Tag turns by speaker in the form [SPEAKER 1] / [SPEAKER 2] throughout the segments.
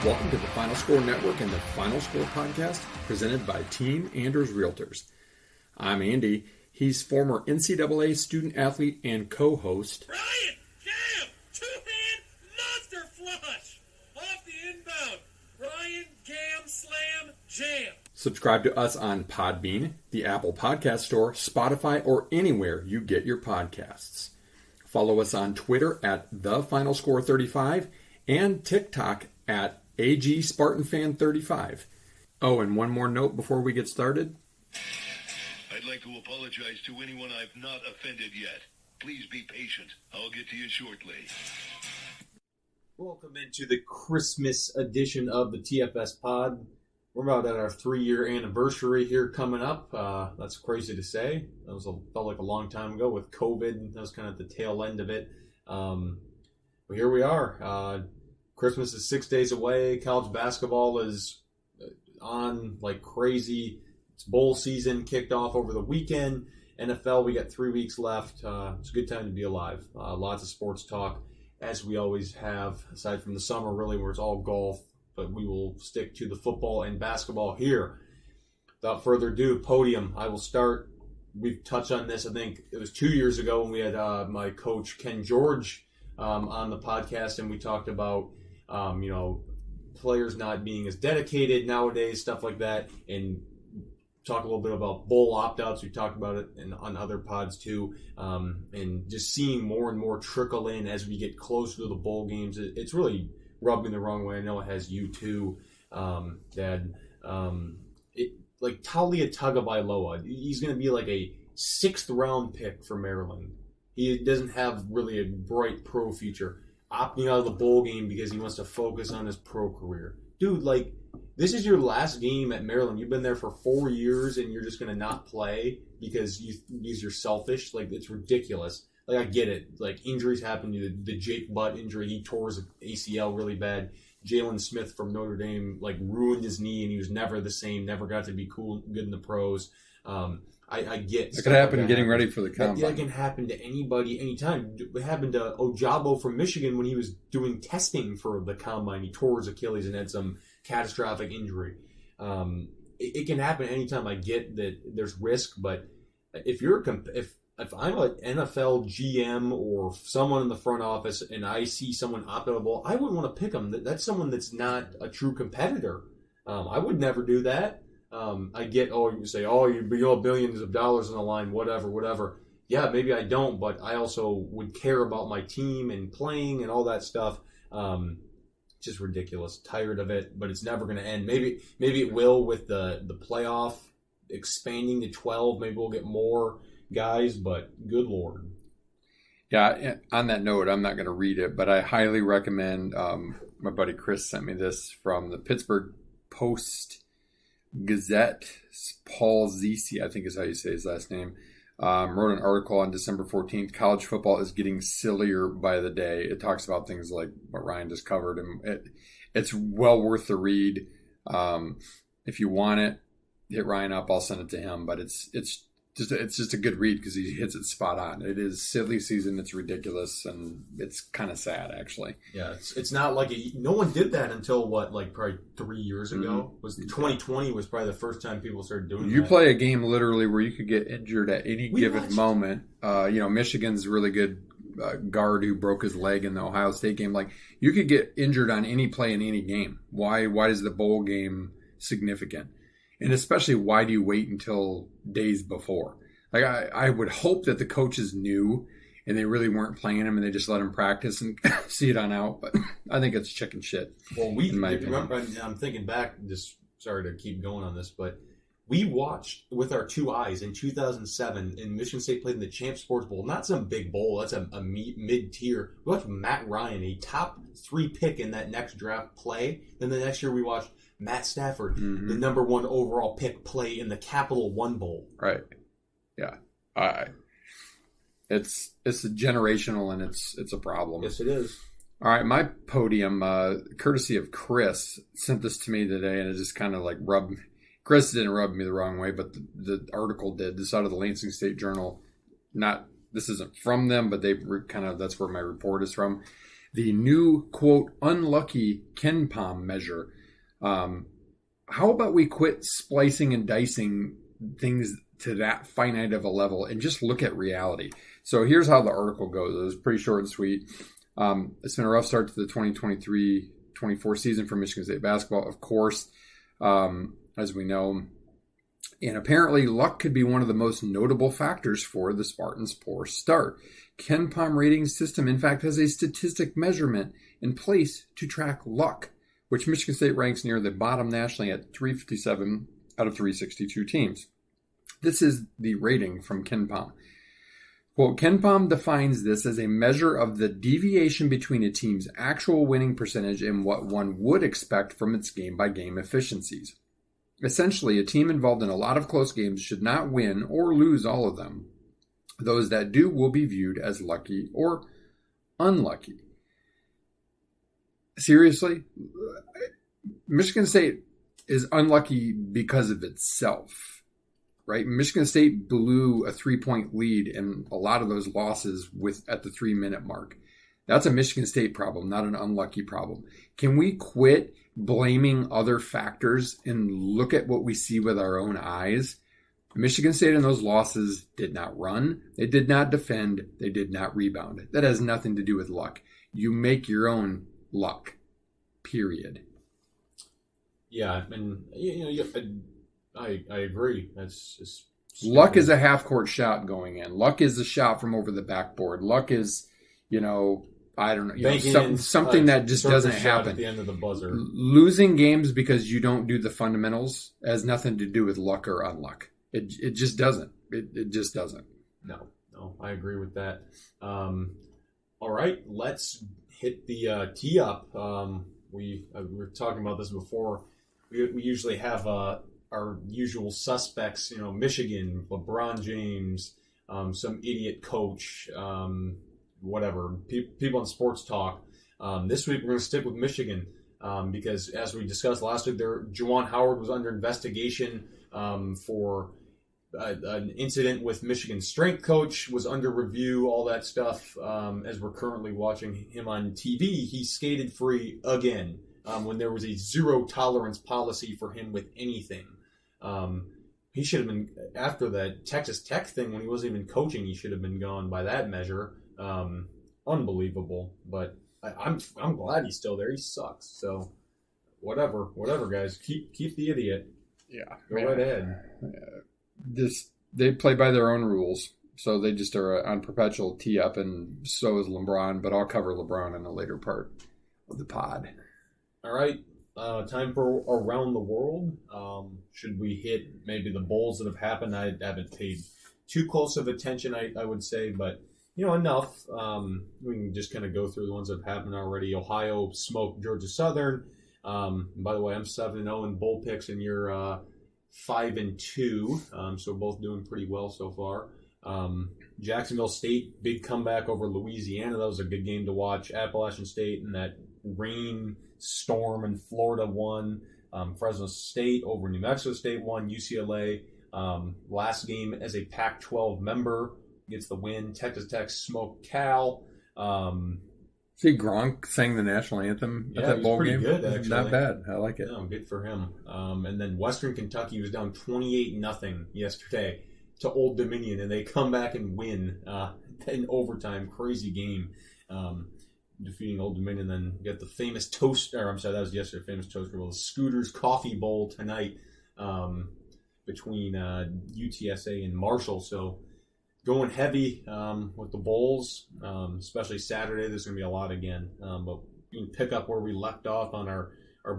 [SPEAKER 1] Welcome to the Final Score Network and the Final Score podcast presented by Team Anders Realtors. I'm Andy. He's former NCAA student athlete and co-host.
[SPEAKER 2] Ryan, jam! Two-hand monster flush! Off the inbound. Ryan, gam, slam, jam.
[SPEAKER 1] Subscribe to us on Podbean, the Apple Podcast Store, Spotify, or anywhere you get your podcasts. Follow us on Twitter at TheFinalScore35 and TikTok at AGSpartanFan35. Oh, and one more note before we get started.
[SPEAKER 3] I'd like to apologize to anyone I've not offended yet. Please be patient. I'll get to you shortly.
[SPEAKER 4] Welcome into the Christmas edition of the TFS pod. We're about at our 3-year anniversary here coming up. That's crazy to say. That felt like a long time ago with COVID. That was kind of the tail end of it. But here we are. Christmas is 6 days away. College basketball is on like crazy. It's bowl season kicked off over the weekend. NFL, we got 3 weeks left. It's a good time to be alive. Lots of sports talk, as we always have, aside from the summer, really, where it's all golf. But we will stick to the football and basketball here. Without further ado, podium. I will start. We've touched on this, I think it was 2 years ago when we had my coach, Ken George, on the podcast, and we talked about, players not being as dedicated nowadays, stuff like that, and talk a little bit about bowl opt-outs. We talked about it on other pods too, and just seeing more and more trickle in as we get closer to the bowl games. It's really rubbed me the wrong way. I know it has you too, Dad. Like Talia Tagovailoa, he's going to be like a 6th round pick for Maryland. He doesn't have really a bright pro future. Opting out of the bowl game because he wants to focus on his pro career. Dude, like, this is your last game at Maryland. You've been there for 4 years and you're just going to not play because you're selfish. Like, it's ridiculous. Like, I get it. Like, injuries happen. The Jake Butt injury, he tore his ACL really bad. Jalen Smith from Notre Dame, like, ruined his knee and he was never the same, never got to be cool, good in the pros. I get
[SPEAKER 1] it could happen getting ready for the combine.
[SPEAKER 4] Yeah, it can happen to anybody, anytime. It happened to Ojabo from Michigan when he was doing testing for the combine. He tore his Achilles and had some catastrophic injury. It can happen anytime. I get that there's risk, but if I'm an NFL GM or someone in the front office and I see someone opt-outable, I wouldn't want to pick them. That's someone that's not a true competitor. I would never do that. I get, you say, you have billions of dollars on the line, whatever. Yeah, maybe I don't, but I also would care about my team and playing and all that stuff. Just ridiculous. Tired of it, but it's never going to end. Maybe it will with the playoff expanding to 12. Maybe we'll get more guys, but good Lord.
[SPEAKER 1] Yeah, on that note, I'm not going to read it, but I highly recommend, my buddy Chris sent me this from the Pittsburgh Post Gazette. Paul Zisi, I think is how you say his last name, wrote an article on December 14th. College football is getting sillier by the day. It talks about things like what Ryan just covered, and it's well worth the read. If you want it, hit Ryan up. I'll send it to him. But it's just a good read because he hits it spot on. It is silly season. It's ridiculous, and it's kind of sad, actually.
[SPEAKER 4] Yeah, it's not like no one did that until probably 3 years ago.
[SPEAKER 1] Mm-hmm.
[SPEAKER 4] Was 2020 was probably the first time people started doing that.
[SPEAKER 1] You play a game literally where you could get injured at any given moment. Michigan's really good guard who broke his leg in the Ohio State game. Like, you could get injured on any play in any game. Why is the bowl game significant? And especially, why do you wait until days before? Like, I would hope that the coaches knew and they really weren't playing him and they just let him practice and see it on out. But I think it's chicken shit.
[SPEAKER 4] Well, I'm thinking back, just sorry to keep going on this, but we watched with our 2 eyes in 2007 in Michigan State played in the Champ Sports Bowl. Not some big bowl. That's a mid-tier. We watched Matt Ryan, a top 3 pick in that next draft play. Then the next year we watched Matt Stafford, the number 1 overall pick, play in the Capital One Bowl.
[SPEAKER 1] Right. Yeah. It's generational and it's a problem.
[SPEAKER 4] Yes, it is.
[SPEAKER 1] All right, my podium, courtesy of Chris, sent this to me today, and it just kind of like rubbed me. Chris didn't rub me the wrong way, but the article did. This out of the Lansing State Journal. This isn't from them, but they kind of, that's where my report is from. the new, quote, unlucky Ken Palm measure. How about we quit splicing and dicing things to that finite of a level and just look at reality? So here's how the article goes. It was pretty short and sweet. It's been a rough start to the 2023-24 season for Michigan State basketball, of course, as we know. And apparently luck could be one of the most notable factors for the Spartans' poor start. Ken Palm rating system, in fact, has a statistic measurement in place to track luck, which Michigan State ranks near the bottom nationally at 357 out of 362 teams. This is the rating from Ken Palm. Quote, Ken Palm defines this as a measure of the deviation between a team's actual winning percentage and what one would expect from its game-by-game efficiencies. Essentially, a team involved in a lot of close games should not win or lose all of them. Those that do will be viewed as lucky or unlucky. Seriously? Michigan State is unlucky because of itself, right? Michigan State blew a 3-point lead in a lot of those losses at the 3-minute mark. That's a Michigan State problem, not an unlucky problem. Can we quit blaming other factors and look at what we see with our own eyes? Michigan State in those losses did not run. They did not defend. They did not rebound. That has nothing to do with luck. You make your own luck, period.
[SPEAKER 4] Yeah, and I agree. That's just
[SPEAKER 1] luck is a half-court shot going in. Luck is a shot from over the backboard. Luck is, I don't know, something that just doesn't happen.
[SPEAKER 4] At the end of the buzzer.
[SPEAKER 1] Losing games because you don't do the fundamentals has nothing to do with luck or unluck. It just doesn't. It just doesn't.
[SPEAKER 4] No, I agree with that. All right, let's hit the tee up. We were talking about this before. We usually have our usual suspects. Michigan, LeBron James, some idiot coach. Whatever, people on sports talk. This week we're going to stick with Michigan because, as we discussed last week, Juwan Howard was under investigation for an incident with Michigan's strength coach, was under review, all that stuff. As we're currently watching him on TV, he skated free again when there was a zero tolerance policy for him with anything. He should have been, after that Texas Tech thing when he wasn't even coaching, he should have been gone by that measure. Unbelievable, but I'm glad he's still there. He sucks. So whatever, guys. Keep the idiot.
[SPEAKER 1] Yeah,
[SPEAKER 4] go right ahead.
[SPEAKER 1] They play by their own rules, so they just are on perpetual tee up, and so is LeBron. But I'll cover LeBron in a later part of the pod.
[SPEAKER 4] All right, time for Around the World. Should we hit maybe the bowls that have happened? I haven't paid too close of attention, I would say, but enough. We can just kind of go through the ones that have happened already. Ohio smoked Georgia Southern. By the way, I'm 7-0 in bowl picks, and you're 5-2. So we're both doing pretty well so far. Jacksonville State, big comeback over Louisiana. That was a good game to watch. Appalachian State and that rain storm in Florida won. Fresno State over New Mexico State won. UCLA, last game as a Pac-12 member, gets the win. Texas Tech smoked Cal.
[SPEAKER 1] See, Gronk sang the national anthem at that bowl game.
[SPEAKER 4] Good, actually.
[SPEAKER 1] Not bad. I like it.
[SPEAKER 4] No, good for him. And then Western Kentucky was down 28-0 yesterday to Old Dominion, and they come back and win in overtime. Crazy game. Defeating Old Dominion. Then you got the famous that was yesterday, famous Toaster Bowl. The Scooters Coffee Bowl tonight between UTSA and Marshall. So going heavy with the bowls, especially Saturday. There's going to be a lot again. But we can pick up where we left off on our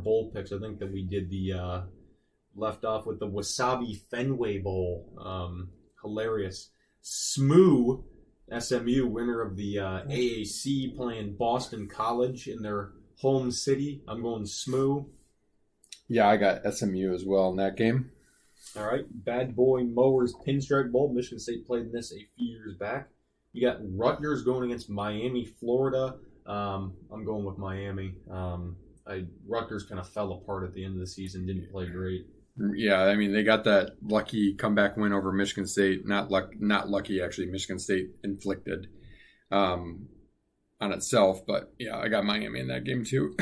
[SPEAKER 4] bowl picks. I think that we did the left off with the Wasabi Fenway Bowl. Hilarious. SMU, winner of the AAC, playing Boston College in their home city. I'm going SMU.
[SPEAKER 1] Yeah, I got SMU as well in that game.
[SPEAKER 4] All right, Bad Boy Mowers Pinstripe Bowl. Michigan State played in this a few years back. You got Rutgers going against Miami, Florida. I'm going with Miami. Rutgers kind of fell apart at the end of the season, didn't play great.
[SPEAKER 1] Yeah, I mean, they got that lucky comeback win over Michigan State. Not lucky, actually. Michigan State inflicted. on itself, but yeah, I got Miami in that game too.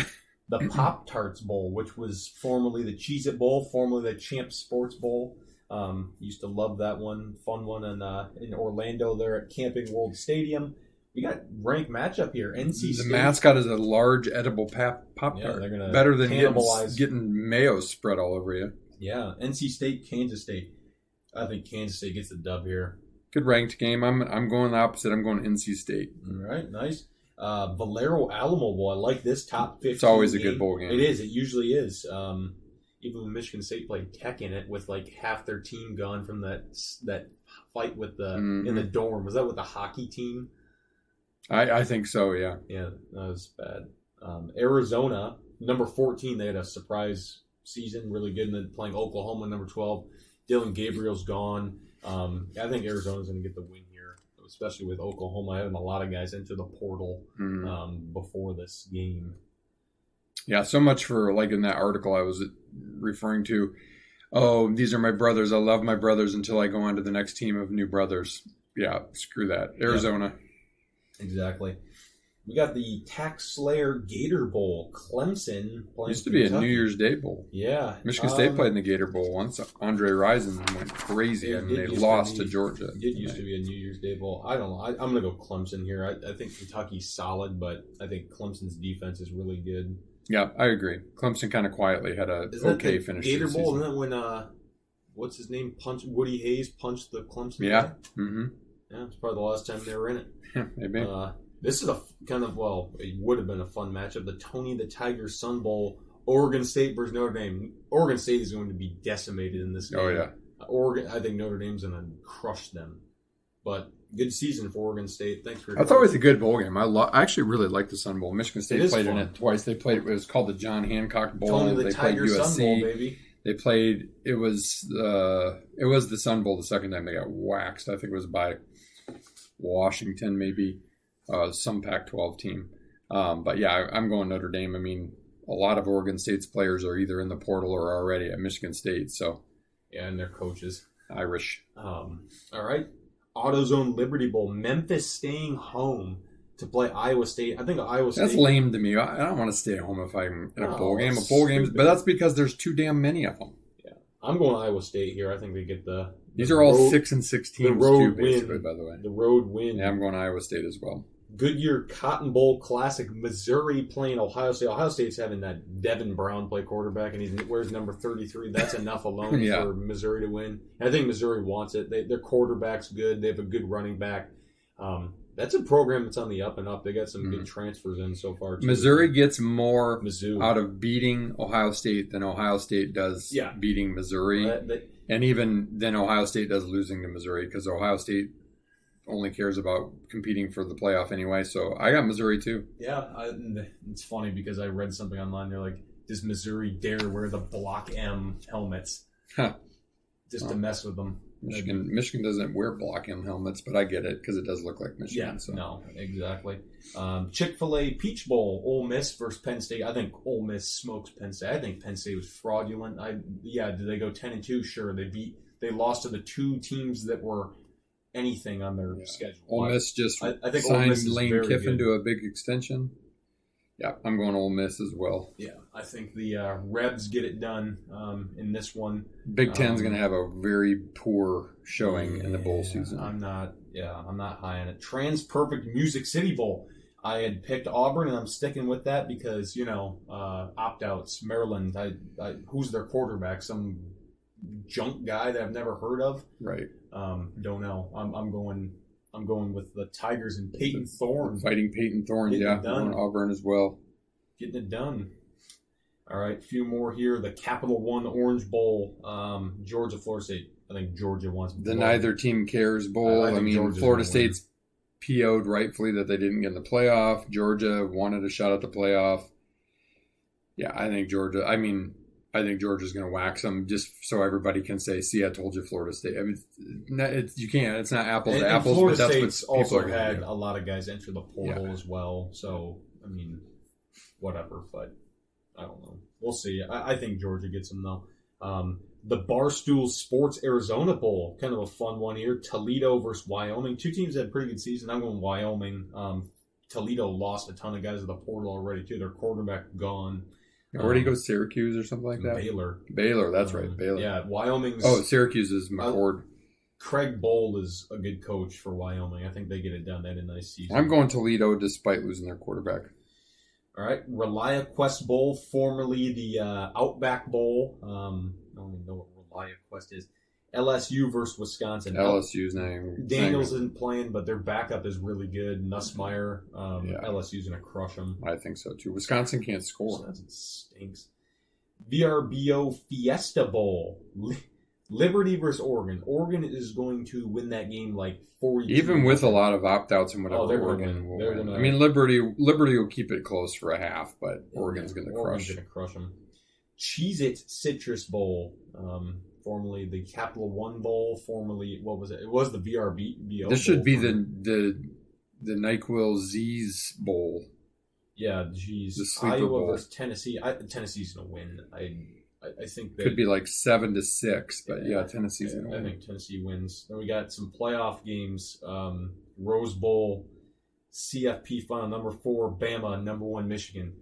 [SPEAKER 4] The Pop-Tarts Bowl, which was formerly the Cheez-It Bowl, formerly the Champ Sports Bowl. Used to love that one. Fun one in Orlando there at Camping World Stadium. We got ranked matchup here. NC State.
[SPEAKER 1] The mascot is a large edible Pop-Tart.
[SPEAKER 4] Yeah, they're gonna
[SPEAKER 1] better than
[SPEAKER 4] cannibalize.
[SPEAKER 1] getting mayo spread all over you.
[SPEAKER 4] Yeah, NC State, Kansas State. I think Kansas State gets the dub here.
[SPEAKER 1] Good ranked game. I'm going the opposite. I'm going NC State.
[SPEAKER 4] All right, nice. Valero Alamo Bowl. I like this top 15.
[SPEAKER 1] It's always a
[SPEAKER 4] game.
[SPEAKER 1] good bowl game.
[SPEAKER 4] It is. It usually is. Even when Michigan State played Tech in it with like half their team gone from that fight with the in the dorm. Was that with the hockey team?
[SPEAKER 1] I think so, yeah.
[SPEAKER 4] Yeah, that was bad. Arizona, number 14, they had a surprise season, really good, and then playing Oklahoma, number 12. Dylan Gabriel's gone. I think Arizona's going to get the win here, especially with Oklahoma having a lot of guys into the portal before this game.
[SPEAKER 1] Yeah, so much for, like in that article I was referring to, oh, these are my brothers. I love my brothers until I go on to the next team of new brothers. Yeah, screw that. Arizona.
[SPEAKER 4] Yeah. Exactly. We got the Tax Slayer Gator Bowl. Clemson playing
[SPEAKER 1] Used to be
[SPEAKER 4] Kentucky.
[SPEAKER 1] a New Year's Day bowl.
[SPEAKER 4] Yeah.
[SPEAKER 1] Michigan State played in the Gator Bowl once. Andre Rison went crazy. They lost to Georgia.
[SPEAKER 4] It used to be a New Year's Day bowl. I don't know. I'm going to go Clemson here. I think Kentucky's solid, but I think Clemson's defense is really good.
[SPEAKER 1] Yeah, I agree. Clemson kind of quietly had a okay finish.
[SPEAKER 4] Gator
[SPEAKER 1] to the
[SPEAKER 4] Bowl,
[SPEAKER 1] season.
[SPEAKER 4] isn't that when what's his name? Woody Hayes punched the Clemson
[SPEAKER 1] Yeah.
[SPEAKER 4] guy?
[SPEAKER 1] Mm-hmm.
[SPEAKER 4] Yeah, it's probably the last time they were in it.
[SPEAKER 1] Yeah, maybe.
[SPEAKER 4] This is a kind of, it would have been a fun matchup. The Tony the Tiger Sun Bowl, Oregon State versus Notre Dame. Oregon State is going to be decimated in this game.
[SPEAKER 1] Oh, yeah.
[SPEAKER 4] I think Notre Dame's going to crush them. But good season for Oregon State. Thanks for.
[SPEAKER 1] I thought it was a good bowl game. I actually really liked the Sun Bowl. Michigan State played
[SPEAKER 4] fun.
[SPEAKER 1] in it twice. They played. It was called the John Hancock Bowl.
[SPEAKER 4] Tony the
[SPEAKER 1] they
[SPEAKER 4] Tiger
[SPEAKER 1] played USC.
[SPEAKER 4] Sun Bowl, baby.
[SPEAKER 1] They played. It was the Sun Bowl the second time they got waxed. I think it was by Washington, maybe some Pac-12 team. But yeah, I'm going Notre Dame. I mean, a lot of Oregon State's players are either in the portal or already at Michigan State. So
[SPEAKER 4] yeah, and their coaches.
[SPEAKER 1] Irish.
[SPEAKER 4] All right. AutoZone Liberty Bowl. Memphis staying home to play Iowa State. I think Iowa State.
[SPEAKER 1] That's lame to me. I don't want to stay at home if I'm in a bowl game. A
[SPEAKER 4] that's
[SPEAKER 1] bowl game,
[SPEAKER 4] stupid.
[SPEAKER 1] but that's because there's too damn many of them.
[SPEAKER 4] Yeah, I'm going Iowa State here. I think they get the.
[SPEAKER 1] These are all
[SPEAKER 4] road,
[SPEAKER 1] 6 and 6 teams
[SPEAKER 4] the road
[SPEAKER 1] too, basically.
[SPEAKER 4] win.
[SPEAKER 1] By the way,
[SPEAKER 4] The road win.
[SPEAKER 1] yeah, I'm going Iowa State as well.
[SPEAKER 4] Goodyear Cotton Bowl Classic. Missouri playing Ohio State. Ohio State's having that Devin Brown play quarterback, and he wears number 33. That's enough alone
[SPEAKER 1] Yeah.
[SPEAKER 4] for Missouri to win. And I think Missouri wants it. Their quarterback's good. They have a good running back. That's a program that's on the up and up. They got some good transfers in so far, too.
[SPEAKER 1] Missouri gets more
[SPEAKER 4] Mizzou.
[SPEAKER 1] out of beating Ohio State than Ohio State does beating Missouri, and even than Ohio State does losing to Missouri, because Ohio State only cares about competing for the playoff anyway. So I got Missouri too.
[SPEAKER 4] Yeah, it's funny because I read something online. They're like, does Missouri dare wear the Block M helmets just to mess with them?
[SPEAKER 1] Michigan doesn't wear Block M helmets, but I get it because it does look like Michigan.
[SPEAKER 4] Yeah,
[SPEAKER 1] so.
[SPEAKER 4] no, exactly. Chick-fil-A Peach Bowl, Ole Miss versus Penn State. I think Ole Miss smokes Penn State. I think Penn State was fraudulent. Did they go 10-2? Sure, they lost to the two teams that were anything on their schedule.
[SPEAKER 1] Ole Miss just
[SPEAKER 4] I think Ole
[SPEAKER 1] signed
[SPEAKER 4] Miss is
[SPEAKER 1] Lane
[SPEAKER 4] very
[SPEAKER 1] Kiffin
[SPEAKER 4] good.
[SPEAKER 1] to a big extension. Yeah, I'm going Ole Miss as well.
[SPEAKER 4] Yeah, I think the Rebs get it done in this one.
[SPEAKER 1] Big Ten's going to have a very poor showing in the bowl season.
[SPEAKER 4] I'm not high on it. Trans-Perfect Music City Bowl. I had picked Auburn, and I'm sticking with that because, opt-outs. Maryland, who's their quarterback? Some junk guy that I've never heard of.
[SPEAKER 1] Right.
[SPEAKER 4] Don't know. I'm going with the Tigers and Peyton Thorne.
[SPEAKER 1] Fighting Peyton Thorne,
[SPEAKER 4] Getting
[SPEAKER 1] yeah.
[SPEAKER 4] it done.
[SPEAKER 1] I'm going Auburn as well.
[SPEAKER 4] Getting it done. All right, a few more here. The Capital One Orange Bowl. Georgia, Florida State. I think Georgia wants
[SPEAKER 1] The Neither Team Cares Bowl.
[SPEAKER 4] I
[SPEAKER 1] I
[SPEAKER 4] think
[SPEAKER 1] mean,
[SPEAKER 4] Georgia's
[SPEAKER 1] Florida
[SPEAKER 4] gonna win.
[SPEAKER 1] State's PO'd rightfully that they didn't get in the playoff. Georgia wanted a shot at the playoff. Yeah, I think Georgia's going to wax them just so everybody can say, see, I told you Florida State. I mean, you can't. It's not apples to apples,
[SPEAKER 4] Florida
[SPEAKER 1] but that's
[SPEAKER 4] State's
[SPEAKER 1] what people
[SPEAKER 4] also
[SPEAKER 1] are going to
[SPEAKER 4] had
[SPEAKER 1] do.
[SPEAKER 4] a lot of guys enter the portal as well. So, I mean, whatever. But I don't know. We'll see. I think Georgia gets them, though. The Barstool Sports Arizona Bowl. Kind of a fun one here. Toledo versus Wyoming. Two teams that had a pretty good season. I'm going Wyoming. Toledo lost a ton of guys to the portal already, too. Their quarterback gone.
[SPEAKER 1] Where did he go? Syracuse or something like that?
[SPEAKER 4] Baylor,
[SPEAKER 1] that's right. Baylor.
[SPEAKER 4] Yeah, Wyoming's...
[SPEAKER 1] Oh, Syracuse is McCord.
[SPEAKER 4] Craig Bold is a good coach for Wyoming. I think they get it done. They had a nice season.
[SPEAKER 1] I'm going Toledo despite losing their quarterback.
[SPEAKER 4] All right. ReliaQuest Bowl, formerly the Outback Bowl. I don't even know what ReliaQuest is. LSU versus Wisconsin.
[SPEAKER 1] LSU's name.
[SPEAKER 4] Daniels isn't playing, but their backup is really good. Nussmeier. LSU's going to crush them.
[SPEAKER 1] I think so, too. Wisconsin can't score.
[SPEAKER 4] Wisconsin stinks. VRBO Fiesta Bowl. Liberty versus Oregon. Oregon is going to win that game like 42.
[SPEAKER 1] Even with a lot of opt-outs and whatever, Oregon will win. I mean, Liberty will keep it close for a half, but Oregon's going to crush.
[SPEAKER 4] Oregon's going to crush them. Cheez-It Citrus Bowl, formerly the Capital One Bowl, formerly, what was it? It was the VRBO.
[SPEAKER 1] This should be the NyQuil Z's Bowl.
[SPEAKER 4] Yeah, geez.
[SPEAKER 1] The Sleeper
[SPEAKER 4] Iowa
[SPEAKER 1] Bowl.
[SPEAKER 4] Versus Tennessee. Tennessee's going to win. I think
[SPEAKER 1] could be like 7-6, but Tennessee's going to win.
[SPEAKER 4] I think Tennessee wins. Then we got some playoff games. Rose Bowl, CFP final, number 4, Bama, number 1, Michigan.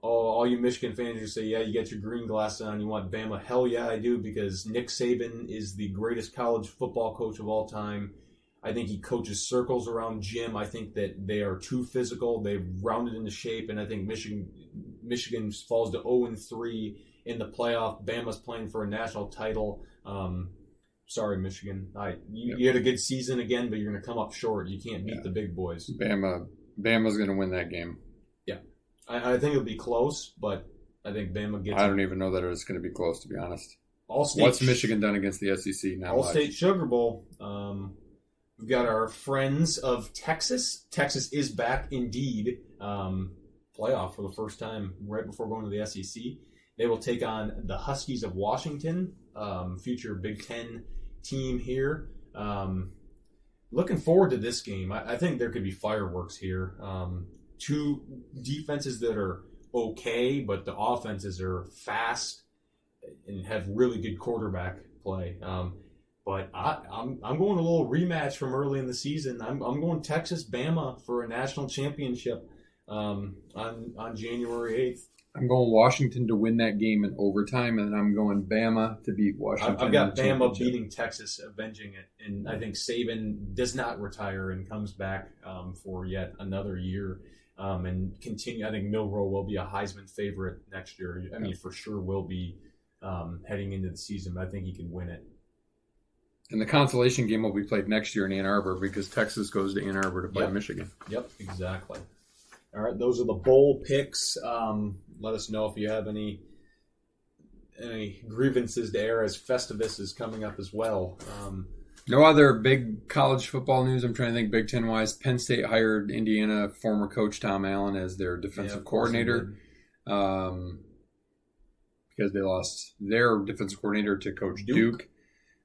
[SPEAKER 4] All you Michigan fans who say, yeah, you got your green glasses on, you want Bama. Hell yeah, I do, because Nick Saban is the greatest college football coach of all time. I think he coaches circles around Jim. I think that they are too physical. They've rounded into shape, and I think Michigan falls to 0-3 in the playoff. Bama's playing for a national title. Sorry, Michigan. You had a good season again, but you're going to come up short. You can't beat the big boys.
[SPEAKER 1] Bama's going to win that game.
[SPEAKER 4] Yeah. I think it'll be close, but I think Bama gets
[SPEAKER 1] I don't even know that it's going to be close, to be honest.
[SPEAKER 4] All-State
[SPEAKER 1] What's Michigan done against the SEC now?
[SPEAKER 4] All-State Sugar Bowl. We've got our friends of Texas. Texas is back indeed. Playoff for the first time right before going to the SEC. They will take on the Huskies of Washington, future Big Ten team here. Looking forward to this game. I think there could be fireworks here. Two defenses that are okay, but the offenses are fast and have really good quarterback play. But I'm going a little rematch from early in the season. I'm going Texas Bama for a national championship on January 8th.
[SPEAKER 1] I'm going Washington to win that game in overtime, and then I'm going Bama to beat Washington.
[SPEAKER 4] I've got Bama beating Texas, avenging it, and I think Saban does not retire and comes back for yet another year and continue. I think Milroe will be a Heisman favorite next year. I mean, for sure will be heading into the season, but I think he can win it.
[SPEAKER 1] And the consolation game will be played next year in Ann Arbor because Texas goes to Ann Arbor to play Michigan.
[SPEAKER 4] Yep, exactly. All right, those are the bowl picks. Let us know if you have any grievances to air as Festivus is coming up as well.
[SPEAKER 1] No other big college football news. I'm trying to think Big Ten wise. Penn State hired Indiana former coach Tom Allen as their defensive coordinator because they lost their defensive coordinator to Coach Duke.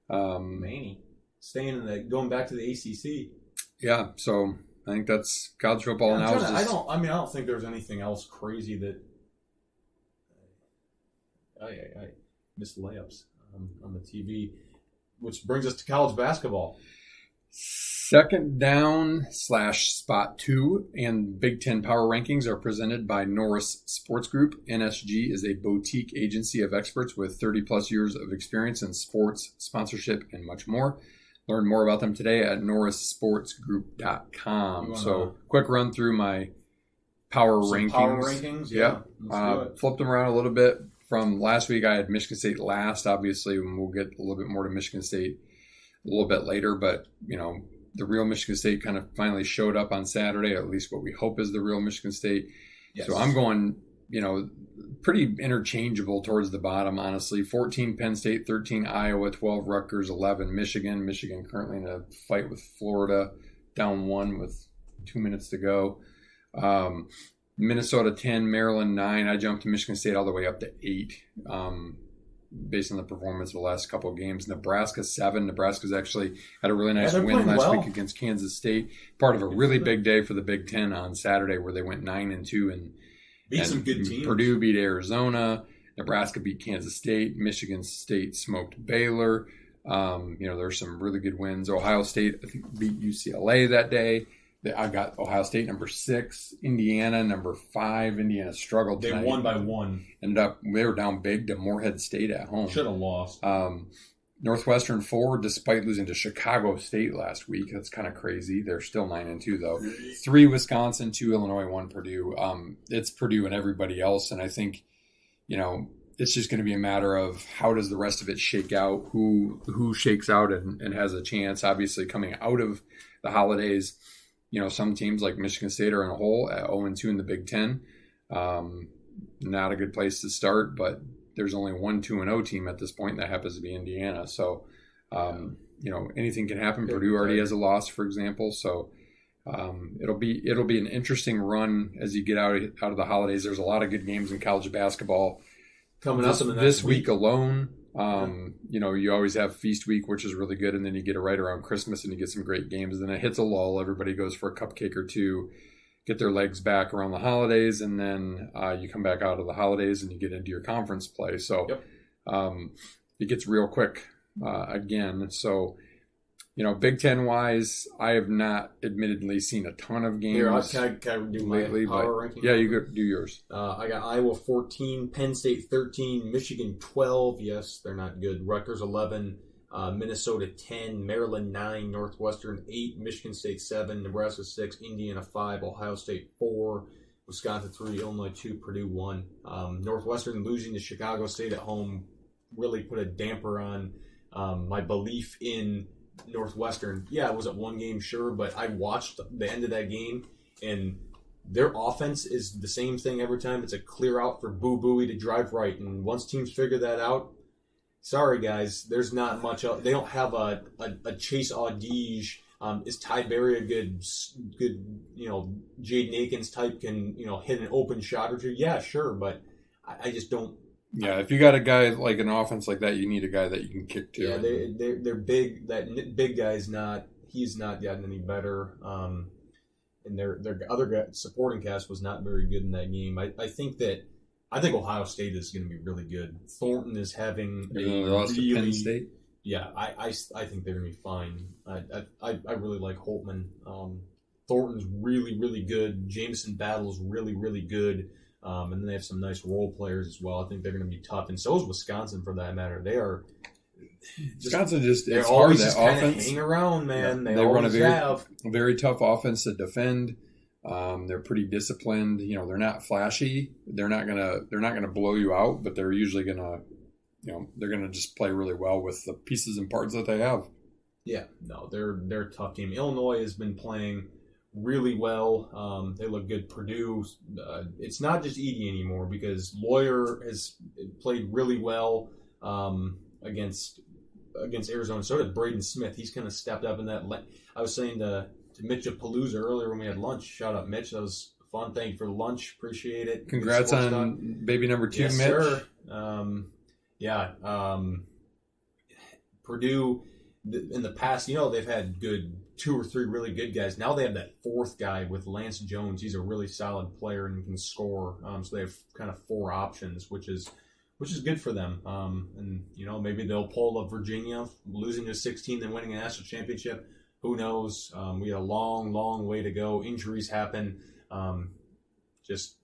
[SPEAKER 4] Manny going back to the ACC.
[SPEAKER 1] Yeah, so I think that's college football now.
[SPEAKER 4] I don't think there's anything else crazy that I missed layups on the TV, which brings us to college basketball.
[SPEAKER 1] Second down / spot 2 and Big Ten power rankings are presented by Norris Sports Group. NSG is a boutique agency of experts with 30 plus years of experience in sports, sponsorship, and much more. Learn more about them today at norrissportsgroup.com. So quick run through my power rankings.
[SPEAKER 4] Power rankings? Yeah.
[SPEAKER 1] Flipped them around a little bit. From last week, I had Michigan State last, obviously, and we'll get a little bit more to Michigan State a little bit later. But, the real Michigan State kind of finally showed up on Saturday, at least what we hope is the real Michigan State. Yes. So I'm going, pretty interchangeable towards the bottom, honestly. 14 Penn State, 13 Iowa, 12 Rutgers, 11 Michigan. Michigan currently in a fight with Florida, down 1 with 2 minutes to go. Minnesota 10, Maryland 9. I jumped to Michigan State all the way up to 8 based on the performance of the last couple of games. Nebraska 7. Nebraska's actually had a really nice win last week against Kansas State. Part of a really big day for the Big Ten on Saturday where they went 9-2 and
[SPEAKER 4] beat some good teams.
[SPEAKER 1] Purdue beat Arizona. Nebraska beat Kansas State. Michigan State smoked Baylor. There's some really good wins. Ohio State, I think, beat UCLA that day. I got Ohio State number 6, Indiana number 5. Indiana struggled
[SPEAKER 4] They
[SPEAKER 1] tonight.
[SPEAKER 4] won by 1.
[SPEAKER 1] They were down big to Morehead State at home.
[SPEAKER 4] Should have lost.
[SPEAKER 1] Northwestern 4, despite losing to Chicago State last week. That's kind of crazy. They're still 9-2 though. 3 Wisconsin, 2 Illinois, 1 Purdue. It's Purdue and everybody else, and I think, it's just going to be a matter of how does the rest of it shake out, who shakes out and has a chance. Obviously, coming out of the holidays, some teams like Michigan State are in a hole at 0-2 in the Big Ten. Not a good place to start, but there's only one 2-0 team at this point, and that happens to be Indiana. So, anything can happen. Purdue already has a loss, for example. So, it'll be an interesting run as you get out of the holidays. There's a lot of good games in college basketball
[SPEAKER 4] coming up in the next
[SPEAKER 1] this week alone. You always have Feast Week, which is really good, and then you get it right around Christmas, and you get some great games. And then it hits a lull. Everybody goes for a cupcake or two, get their legs back around the holidays, and then you come back out of the holidays and you get into your conference play. So it gets real quick again. So, Big Ten wise, I have not admittedly seen a ton of games.
[SPEAKER 4] Here, can I do my
[SPEAKER 1] lately,
[SPEAKER 4] power ranking?
[SPEAKER 1] Yeah, you go do yours.
[SPEAKER 4] I got Iowa 14, Penn State 13, Michigan 12. Yes, they're not good. Rutgers 11, Minnesota 10, Maryland 9, Northwestern 8, Michigan State 7, Nebraska 6, Indiana 5, Ohio State 4, Wisconsin 3, Illinois 2, Purdue 1. Northwestern losing to Chicago State at home really put a damper on my belief in Northwestern. Yeah, it was at one game, sure, but I watched the end of that game, and their offense is the same thing every time. It's a clear out for Boo Buie to drive right, and once teams figure that out, sorry guys, there's not much else. They don't have a Chase Audige. Is Ty Berry a good Jaden Akins type, can hit an open shot or two? Yeah, sure, but I just don't.
[SPEAKER 1] Yeah, if you got a guy like an offense like that, you need a guy that you can kick to.
[SPEAKER 4] Yeah, they're big. That big guy's not. He's not gotten any better. And their other guy, supporting cast was not very good in that game. I think Ohio State is going to be really good. Thornton is having
[SPEAKER 1] lost to Penn State.
[SPEAKER 4] Yeah, I think they're going to be fine. I really like Holtman. Thornton's really, really good. Jameson Battle's really, really good. And then they have some nice role players as well. I think they're going to be tough. And so is Wisconsin, for that matter. They are.
[SPEAKER 1] Wisconsin it's
[SPEAKER 4] they're
[SPEAKER 1] hard.
[SPEAKER 4] always
[SPEAKER 1] That
[SPEAKER 4] just kind of
[SPEAKER 1] offense.
[SPEAKER 4] hang around, man.
[SPEAKER 1] Yeah,
[SPEAKER 4] they
[SPEAKER 1] run a
[SPEAKER 4] have.
[SPEAKER 1] very tough offense to defend. They're pretty disciplined. They're not flashy. They're not gonna blow you out, but they're usually gonna, they're gonna just play really well with the pieces and parts that they have.
[SPEAKER 4] Yeah, no, they're a tough team. Illinois has been playing really well. They look good. Purdue, it's not just Edey anymore because Lawyer has played really well against Arizona. So did Braden Smith. He's kind of stepped up in that. I was saying to Mitch at Palooza earlier when we had lunch. Shout out, Mitch. That was fun. Thank you for the lunch. Appreciate it.
[SPEAKER 1] Congrats on baby number 2,
[SPEAKER 4] yes,
[SPEAKER 1] Mitch.
[SPEAKER 4] Sir. Purdue, in the past, they've had good 2 or 3 really good guys. Now they have that 4th guy with Lance Jones. He's a really solid player and can score. So they have kind of 4 options, which is good for them. And maybe they'll pull a Virginia, losing to 16 and winning a national championship. Who knows? We had a long, long way to go. Injuries happen. Just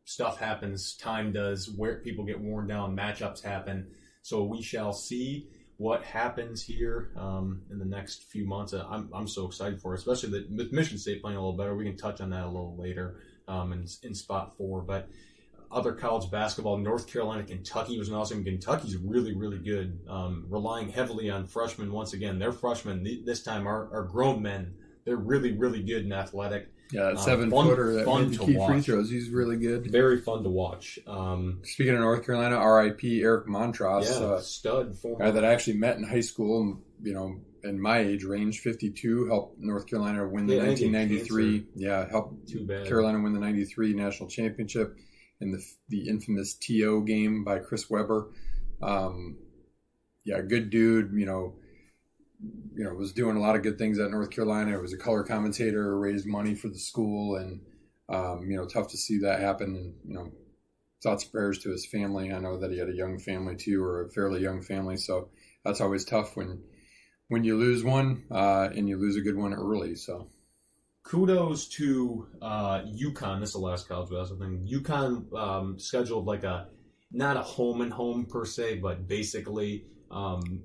[SPEAKER 4] stuff happens. Time does. Where people get worn down, matchups happen. So we shall see what happens here in the next few months. I'm so excited for it, especially with Michigan State playing a little better. We can touch on that a little later in spot 4. But other college basketball, North Carolina, Kentucky was an awesome. Kentucky's really, really good, relying heavily on freshmen once again. Their freshmen this time are grown men. They're really, really good and athletic.
[SPEAKER 1] Yeah, 7-footer that made the key free throws. He's really good.
[SPEAKER 4] Very fun to watch.
[SPEAKER 1] Speaking of North Carolina, R.I.P. Eric Montross,
[SPEAKER 4] stud
[SPEAKER 1] guy that I actually met in high school. In my age range, 52, helped North Carolina win the 1993. Yeah, helped Carolina win the 93 national championship in the infamous TO game by Chris Webber. Good dude. Was doing a lot of good things at North Carolina. Was a color commentator, raised money for the school, and tough to see that happen. And thoughts and prayers to his family. I know that he had a young family too, or a fairly young family, so that's always tough when you lose one and you lose a good one early. So
[SPEAKER 4] kudos to UConn. This is the last college basketball thing. UConn scheduled like not a home and home per se, but basically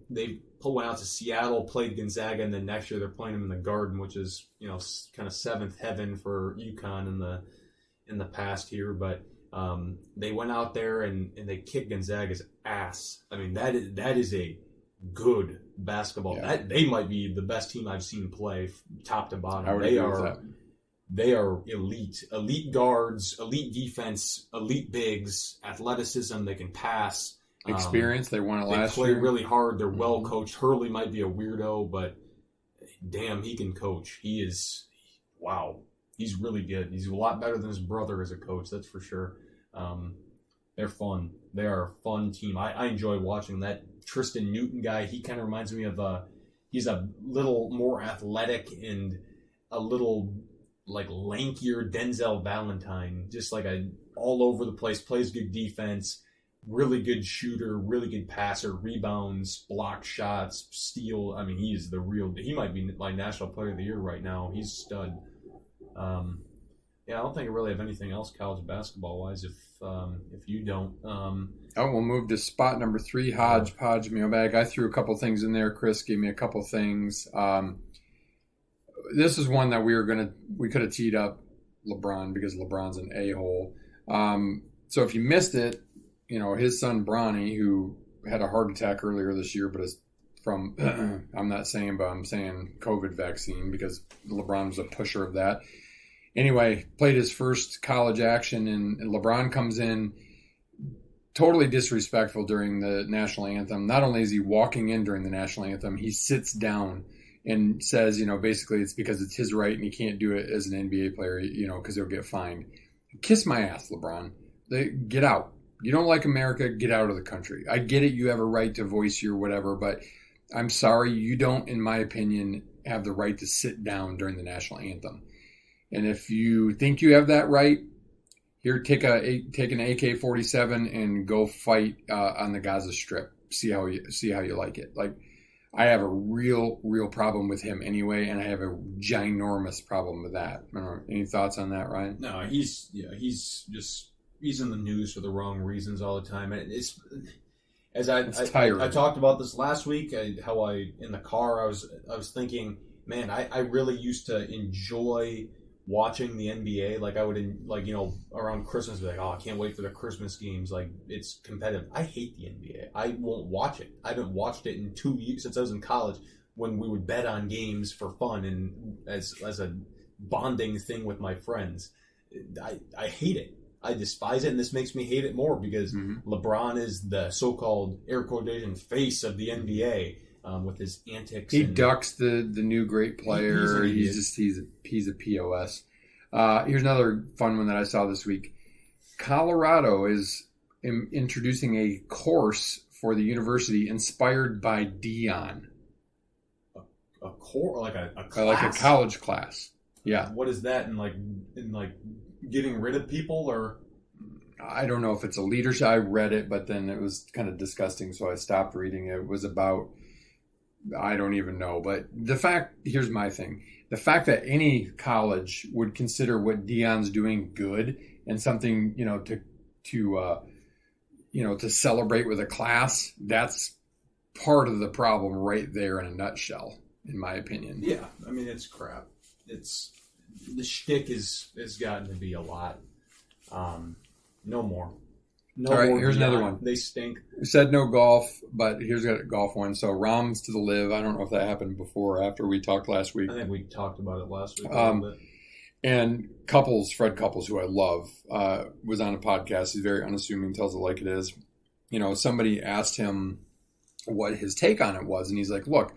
[SPEAKER 4] they went out to Seattle, played Gonzaga, and then next year they're playing them in the Garden, which is kind of seventh heaven for UConn in the past here. But they went out there and they kicked Gonzaga's ass. I mean, that is a good basketball.
[SPEAKER 1] Yeah.
[SPEAKER 4] They might be the best team I've seen play top to bottom.
[SPEAKER 1] I would agree with that.
[SPEAKER 4] They are elite guards, elite defense, elite bigs, athleticism. They can pass.
[SPEAKER 1] Experience. They won it last year.
[SPEAKER 4] They play really hard. They're well coached. Hurley might be a weirdo, but damn, he can coach. He is, wow. He's really good. He's a lot better than his brother as a coach, that's for sure. They're fun. They are a fun team. I enjoy watching that Tristan Newton guy. He kind of reminds me of he's a little more athletic and a little like lankier Denzel Valentine. Just like all over the place, plays good defense, really good shooter, really good passer, rebounds, block shots, steal. I mean, he might be my National Player of the Year right now. He's a stud. I don't think I really have anything else college basketball wise. If you don't,
[SPEAKER 1] we'll move to spot number 3, Hodgepodge mailbag. I threw a couple things in there. Chris gave me a couple things. This is one that we could have teed up LeBron because LeBron's an a-hole. So if you missed it, his son Bronny, who had a heart attack earlier this year, but is from I'm saying COVID vaccine because LeBron was a pusher of that. Anyway, played his first college action, and LeBron comes in totally disrespectful during the national anthem. Not only is he walking in during the national anthem, he sits down and says, basically it's because it's his right and he can't do it as an NBA player, because he'll get fined. Kiss my ass, LeBron. Get out. You don't like America, get out of the country. I get it, you have a right to voice your whatever, but I'm sorry, you don't, in my opinion, have the right to sit down during the national anthem. And if you think you have that right, here, take an AK-47 and go fight on the Gaza Strip. See how you like it. Like, I have a real problem with him anyway, and I have a ginormous problem with that. I don't know, any thoughts on that, Ryan?
[SPEAKER 4] No, he's in the news for the wrong reasons all the time, and it's tiring. I talked about this last week. In the car I was thinking, man, I really used to enjoy watching the NBA. Like I would, around Christmas, be like, oh, I can't wait for the Christmas games. Like, it's competitive. I hate the NBA. I won't watch it. I haven't watched it in 2 years since I was in college when we would bet on games for fun and as a bonding thing with my friends. I hate it. I despise it, and this makes me hate it more because LeBron is the so-called air quotation face of the NBA. With his antics,
[SPEAKER 1] he ducks the new great player. He's a POS. Here's another fun one that I saw this week. Colorado is introducing a course for the university inspired by Dion.
[SPEAKER 4] A course, like a class?
[SPEAKER 1] Like a college class. Yeah.
[SPEAKER 4] What is that? In getting rid of people, or?
[SPEAKER 1] I don't know if it's a leadership. I read it, but then it was kind of disgusting, so I stopped reading it. It was about, I don't even know. But here's my thing. The fact that any college would consider what Dion's doing good and something, to celebrate with a class, that's part of the problem right there in a nutshell, in my opinion.
[SPEAKER 4] Yeah. I mean, it's crap. The shtick has gotten to be a lot. No more.
[SPEAKER 1] All right, here's another one.
[SPEAKER 4] They stink.
[SPEAKER 1] We said no golf, but here's a golf one. So Rahm's to the live. I don't know if that happened before or after we talked last week.
[SPEAKER 4] I think we talked about it last week.
[SPEAKER 1] And Fred Couples, who I love, was on a podcast. He's very unassuming, tells it like it is. Somebody asked him what his take on it was, and he's like, look,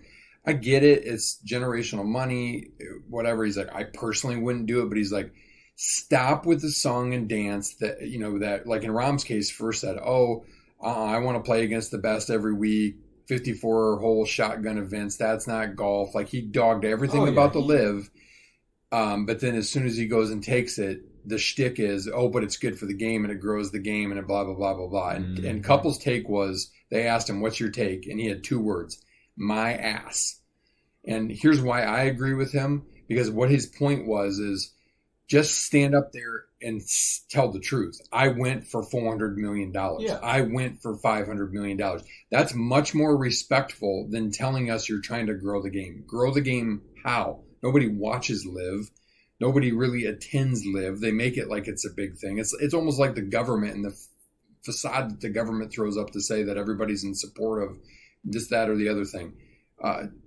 [SPEAKER 1] I get it. It's generational money, whatever. He's like, I personally wouldn't do it, but he's like, stop with the song and dance that like in Rahm's case first said, I want to play against the best every week, 54-hole shotgun events. That's not golf. Like, he dogged everything about the live. But then as soon as he goes and takes it, the shtick is, but it's good for the game and it grows the game and it blah, blah, blah, blah, blah. And Couples' take was, they asked him, what's your take? And he had 2 words, my ass. And here's why I agree with him. because what his point was is just stand up there and tell the truth. I went for $400 million.
[SPEAKER 4] Yeah.
[SPEAKER 1] I went for $500 million. That's much more respectful than telling us you're trying to grow the game. Grow the game how? Nobody watches Live. Nobody really attends Live. They make it like it's a big thing. It's almost like the government and the facade that the government throws up to say that everybody's in support of this, that, or the other thing.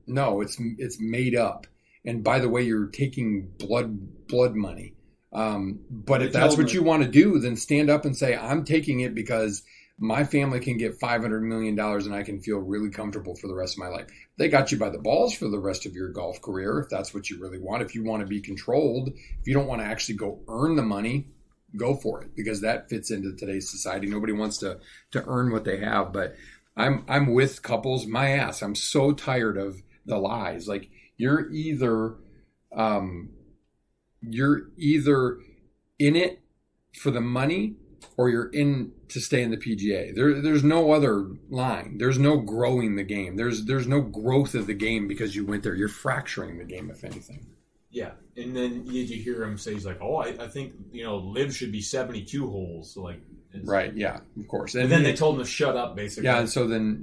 [SPEAKER 1] No, it's made up. And by the way, you're taking blood money. But if that's what you want to do, then stand up and say, I'm taking it because my family can get $500 million and I can feel really comfortable for the rest of my life. They got you by the balls for the rest of your golf career, if that's what you really want. If you want to be controlled, if you don't want to actually go earn the money, go for it, because that fits into today's society. Nobody wants to earn what they have. But I'm with Couples, my ass. I'm so tired of the lies. Like, you're either in it for the money or you're in to stay in the PGA. There's no other line. There's no growing the game. There's no growth of the game because you went there. You're fracturing the game, if anything.
[SPEAKER 4] Yeah, and then you hear him say, he's like, "Oh, I think Live should be 72 holes." So like,
[SPEAKER 1] right? Yeah, of course.
[SPEAKER 4] And then they told him to shut up, basically.
[SPEAKER 1] Yeah, and so then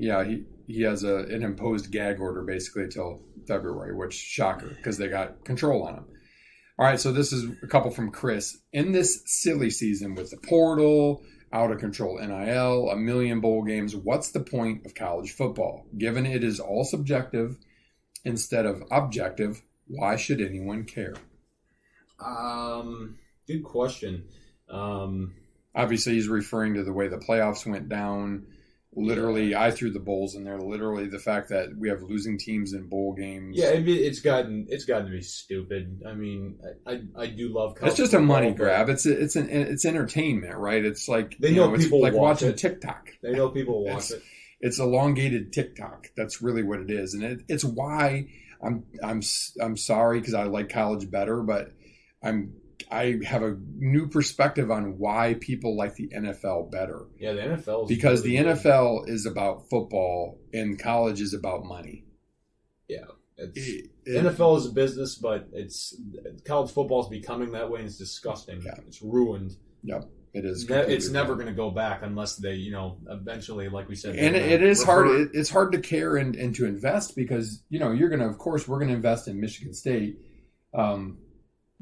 [SPEAKER 1] he has an imposed gag order basically till February, which shocker because they got control on him. All right, so this is a couple from Chris. In this silly season with the portal, out of control NIL, a million bowl games, what's the point of college football? Given it is all subjective instead of objective, why should anyone care?
[SPEAKER 4] Good question.
[SPEAKER 1] Obviously, he's referring to the way the playoffs went down. Literally, I threw the bowls in there. Literally, the fact that we have losing teams in bowl games.
[SPEAKER 4] Yeah, it's gotten to be stupid. I mean, I do love college.
[SPEAKER 1] It's just a money grab. It's entertainment, right? It's like
[SPEAKER 4] people
[SPEAKER 1] it's like
[SPEAKER 4] watch
[SPEAKER 1] watching TikTok.
[SPEAKER 4] They know people watch it.
[SPEAKER 1] It's elongated TikTok. That's really what it is, and it's why I'm sorry because I like college better, but I have a new perspective on why people like the NFL better.
[SPEAKER 4] Yeah, the NFL is
[SPEAKER 1] because
[SPEAKER 4] really
[SPEAKER 1] the NFL is about football and college is about money.
[SPEAKER 4] Yeah, NFL is a business, but college football is becoming that way, and it's disgusting. Yeah. It's ruined.
[SPEAKER 1] Yep, it is.
[SPEAKER 4] It's never going to go back unless they, eventually, like we said.
[SPEAKER 1] And it is hard. It's hard to care and to invest because we're going to invest in Michigan State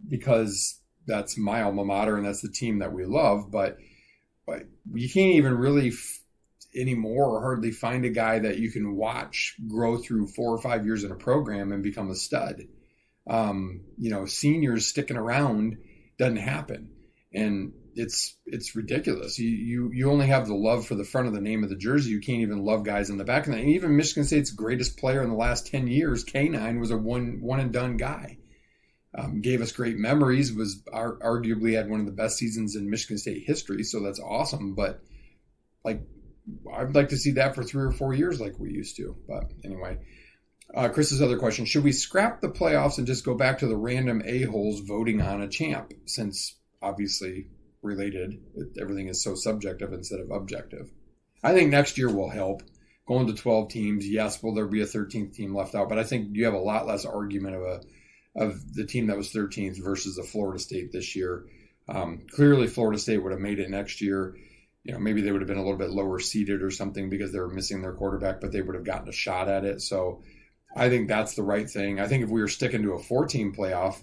[SPEAKER 1] because that's my alma mater and that's the team that we love. But you can't even really anymore or hardly find a guy that you can watch grow through 4 or 5 years in a program and become a stud. Seniors sticking around doesn't happen. And it's ridiculous. You only have the love for the front of the name of the jersey. You can't even love guys in the back of that. And even Michigan State's greatest player in the last 10 years, K9, was a one and done guy. Gave us great memories, was arguably had one of the best seasons in Michigan State history. So that's awesome. But I'd like to see that for 3 or 4 years like we used to. But anyway, Chris's other question, should we scrap the playoffs and just go back to the random a-holes voting on a champ? Since obviously related, everything is so subjective instead of objective. I think next year will help. Going to 12 teams, yes, will there be a 13th team left out? But I think you have a lot less argument of the team that was 13th versus the Florida State this year. Clearly, Florida State would have made it next year. Maybe they would have been a little bit lower seeded or something because they were missing their quarterback, but they would have gotten a shot at it. So I think that's the right thing. I think if we were sticking to a 4-team playoff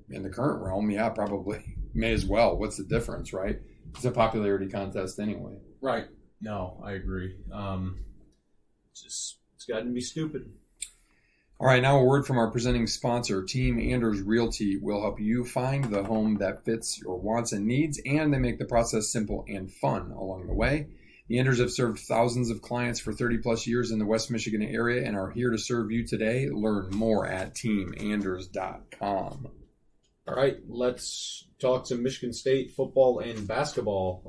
[SPEAKER 1] in the current realm, yeah, probably may as well. What's the difference, right? It's a popularity contest anyway.
[SPEAKER 4] Right. No, I agree. It's gotten to be stupid.
[SPEAKER 1] All right, now a word from our presenting sponsor, Team Anders Realty will help you find the home that fits your wants and needs, and they make the process simple and fun along the way. The Anders have served thousands of clients for 30-plus years in the West Michigan area and are here to serve you today. Learn more at teamanders.com.
[SPEAKER 4] All right, let's talk some Michigan State football and basketball.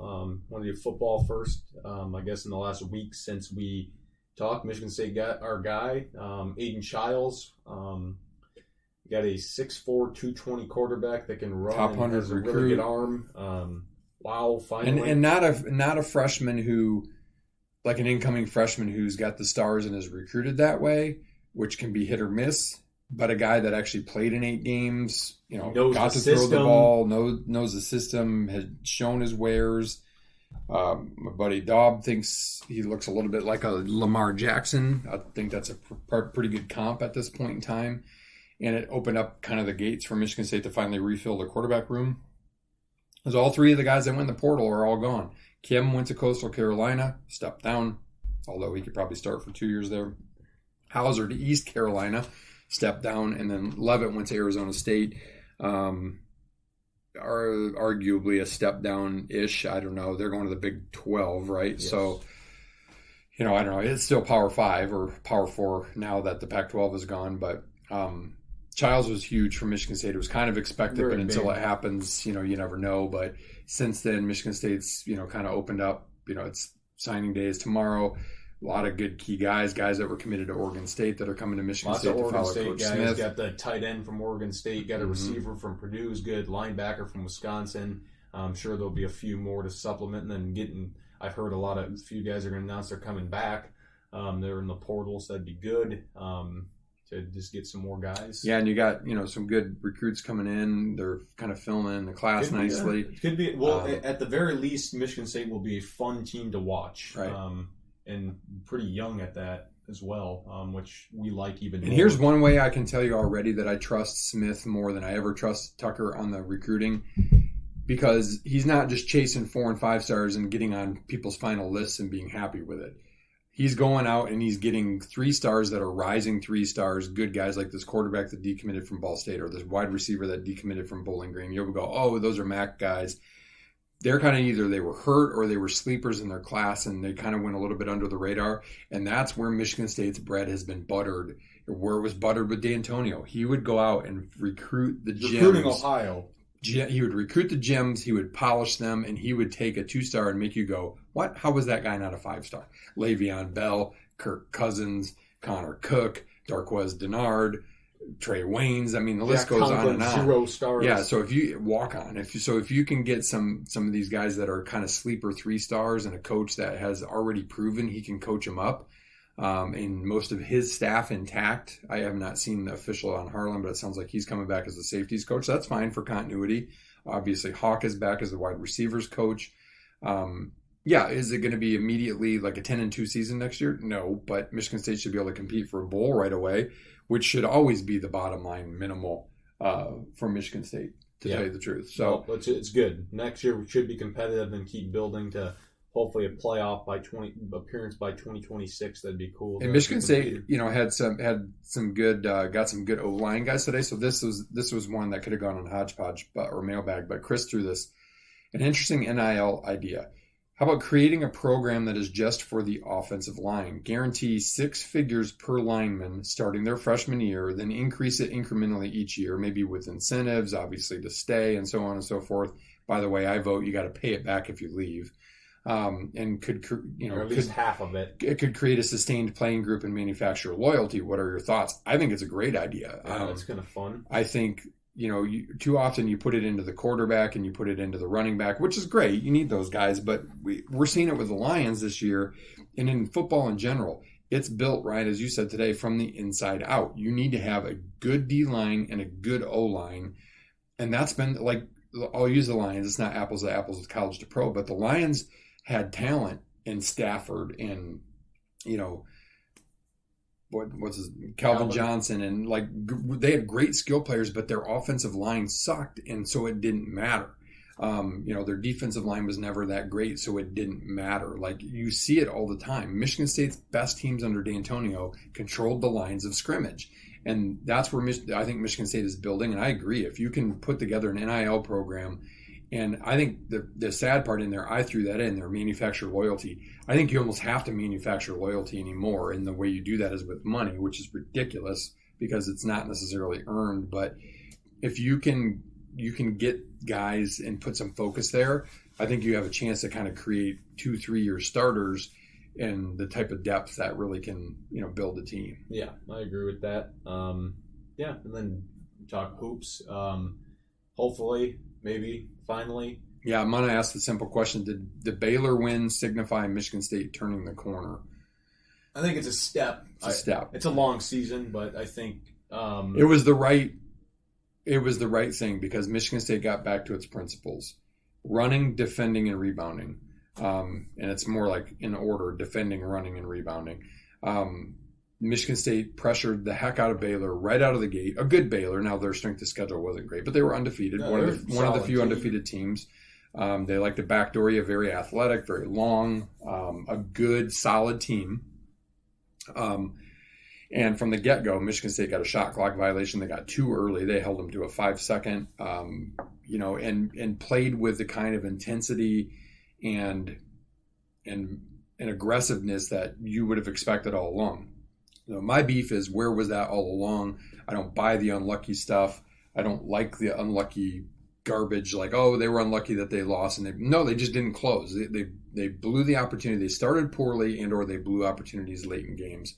[SPEAKER 4] Want to do football first. I guess in the last week since we talked, Michigan State got our guy, Aiden Childs. Got a 6'4", 220 quarterback that can run.
[SPEAKER 1] Top
[SPEAKER 4] and
[SPEAKER 1] 100
[SPEAKER 4] has a
[SPEAKER 1] recruit.
[SPEAKER 4] really good arm. Wow, finally.
[SPEAKER 1] And not a freshman who, like an incoming freshman who's got the stars and is recruited that way, which can be hit or miss. but a guy that actually played in 8 games,
[SPEAKER 4] Knows
[SPEAKER 1] got
[SPEAKER 4] the
[SPEAKER 1] to throw the
[SPEAKER 4] system.
[SPEAKER 1] ball, knows the system, has shown his wares. My buddy Daub thinks he looks a little bit like a Lamar Jackson. I think that's a pretty good comp at this point in time. And it opened up kind of the gates for Michigan State to finally refill the quarterback room. Because all 3 of the guys that went in the portal are all gone. Kim went to Coastal Carolina, stepped down, although he could probably start for 2 years there. Hauser to East Carolina, stepped down, and then Levitt went to Arizona State. Arguably a step down-ish. I don't know. They're going to the Big 12, right?
[SPEAKER 4] Yes.
[SPEAKER 1] So, I don't know. It's still Power 5 or Power 4 now that the Pac-12 is gone. But Childs was huge for Michigan State. It was kind of expected,
[SPEAKER 4] Very
[SPEAKER 1] but until
[SPEAKER 4] big.
[SPEAKER 1] it happens, you never know. But since then, Michigan State's, kind of opened up. It's signing day is tomorrow. A lot of good key guys that were committed to Oregon State that are coming to Michigan
[SPEAKER 4] Lots
[SPEAKER 1] State
[SPEAKER 4] of
[SPEAKER 1] to
[SPEAKER 4] Oregon
[SPEAKER 1] follow
[SPEAKER 4] State
[SPEAKER 1] Coach
[SPEAKER 4] guys.
[SPEAKER 1] Smith.
[SPEAKER 4] Got the tight end from Oregon State. Got a receiver from Purdue who's good. Linebacker from Wisconsin. I'm sure there'll be a few more to supplement. And then I've heard a few guys are going to announce they're coming back. They're in the portal, so that'd be good to just get some more guys.
[SPEAKER 1] Yeah, and you got some good recruits coming in. They're kind of filling in the class nicely.
[SPEAKER 4] Could be. Well, at the very least, Michigan State will be a fun team to watch.
[SPEAKER 1] Right.
[SPEAKER 4] And pretty young at that as well, which we like even more.
[SPEAKER 1] And here's one way I can tell you already that I trust Smith more than I ever trust Tucker on the recruiting, because he's not just chasing 4 and 5 stars and getting on people's final lists and being happy with it. He's going out and he's getting 3 stars that are rising 3 stars, good guys like this quarterback that decommitted from Ball State or this wide receiver that decommitted from Bowling Green. You'll go, oh, those are MAC guys. They're kind of either they were hurt or they were sleepers in their class and they kind of went a little bit under the radar. And that's where Michigan State's bread has been buttered, where it was buttered with D'Antonio. He would go out and recruit the gems.
[SPEAKER 4] Recruiting Ohio.
[SPEAKER 1] He would recruit the gems, he would polish them, and he would take a 2-star and make you go, what? How was that guy not a 5-star? Le'Veon Bell, Kirk Cousins, Connor Cook, Darquez Denard, Trey Waynes. I mean, the list goes on and on.
[SPEAKER 4] 0 stars.
[SPEAKER 1] Yeah, so if you walk on, if you can get some of these guys that are kind of sleeper 3 stars and a coach that has already proven he can coach them up, and most of his staff intact. I have not seen the official on Harlan, but it sounds like he's coming back as the safeties coach. That's fine for continuity. Obviously, Hawk is back as the wide receivers coach. Is it going to be immediately like a 10-2 season next year? No, but Michigan State should be able to compete for a bowl right away, which should always be the bottom line minimal for Michigan State, to tell you the truth. So
[SPEAKER 4] it's good. Next year we should be competitive and keep building to hopefully a playoff appearance by 2026. That'd be cool.
[SPEAKER 1] And Michigan State, had some good got some good O-line guys today. So this was one that could have gone on hodgepodge or mailbag, but Chris threw this an interesting NIL idea. How about creating a program that is just for the offensive line? Guarantee 6 figures per lineman starting their freshman year, then increase it incrementally each year, maybe with incentives, obviously to stay, and so on and so forth. By the way, I vote you got to pay it back if you leave. And could
[SPEAKER 4] or at least half of it.
[SPEAKER 1] It could create a sustained playing group and manufacture loyalty. What are your thoughts? I think it's a great idea.
[SPEAKER 4] That's kind of fun.
[SPEAKER 1] I think too often you put it into the quarterback and you put it into the running back, which is great. You need those guys, but we're seeing it with the Lions this year, and in football in general. It's built, right, as you said today, from the inside out. You need to have a good D-line and a good O-line, and that's been like, I'll use the Lions. It's not apples to apples with college to pro, but the Lions had talent in Stafford and, Calvin Johnson, and they had great skill players, but their offensive line sucked, and so it didn't matter. Their defensive line was never that great, so it didn't matter. Like, you see it all the time. Michigan State's best teams under D'Antonio controlled the lines of scrimmage, and that's where I think Michigan State is building. And I agree, if you can put together an NIL program. And I think the sad part in there, I threw that in there, manufacture loyalty. I think you almost have to manufacture loyalty anymore, and the way you do that is with money, which is ridiculous because it's not necessarily earned. But if you can get guys and put some focus there, I think you have a chance to kind of create 2-3 year starters and the type of depth that really can build a team.
[SPEAKER 4] Yeah, I agree with that. And then talk hoops. Hopefully, maybe. Finally.
[SPEAKER 1] Yeah, I'm going to ask the simple question. Did the Baylor win signify Michigan State turning the corner?
[SPEAKER 4] I think it's a step.
[SPEAKER 1] It's a step.
[SPEAKER 4] It's a long season, but I think
[SPEAKER 1] It was the right thing because Michigan State got back to its principles: running, defending, and rebounding. And it's more like in order: defending, running, and rebounding. Michigan State pressured the heck out of Baylor right out of the gate. A good Baylor. Now their strength of schedule wasn't great, but they were undefeated.
[SPEAKER 4] Yeah,
[SPEAKER 1] one of the few undefeated teams. They like to backdoor you, very athletic, very long, a good, solid team. And from the get-go, Michigan State got a shot clock violation. They got too early. They held them to a 5-second, and played with the kind of intensity and aggressiveness that you would have expected all along. My beef is, where was that all along? I don't buy the unlucky stuff. I don't like the unlucky garbage, like, oh, they were unlucky that they lost, and they just didn't close. They blew the opportunity. They started poorly, or they blew opportunities late in games.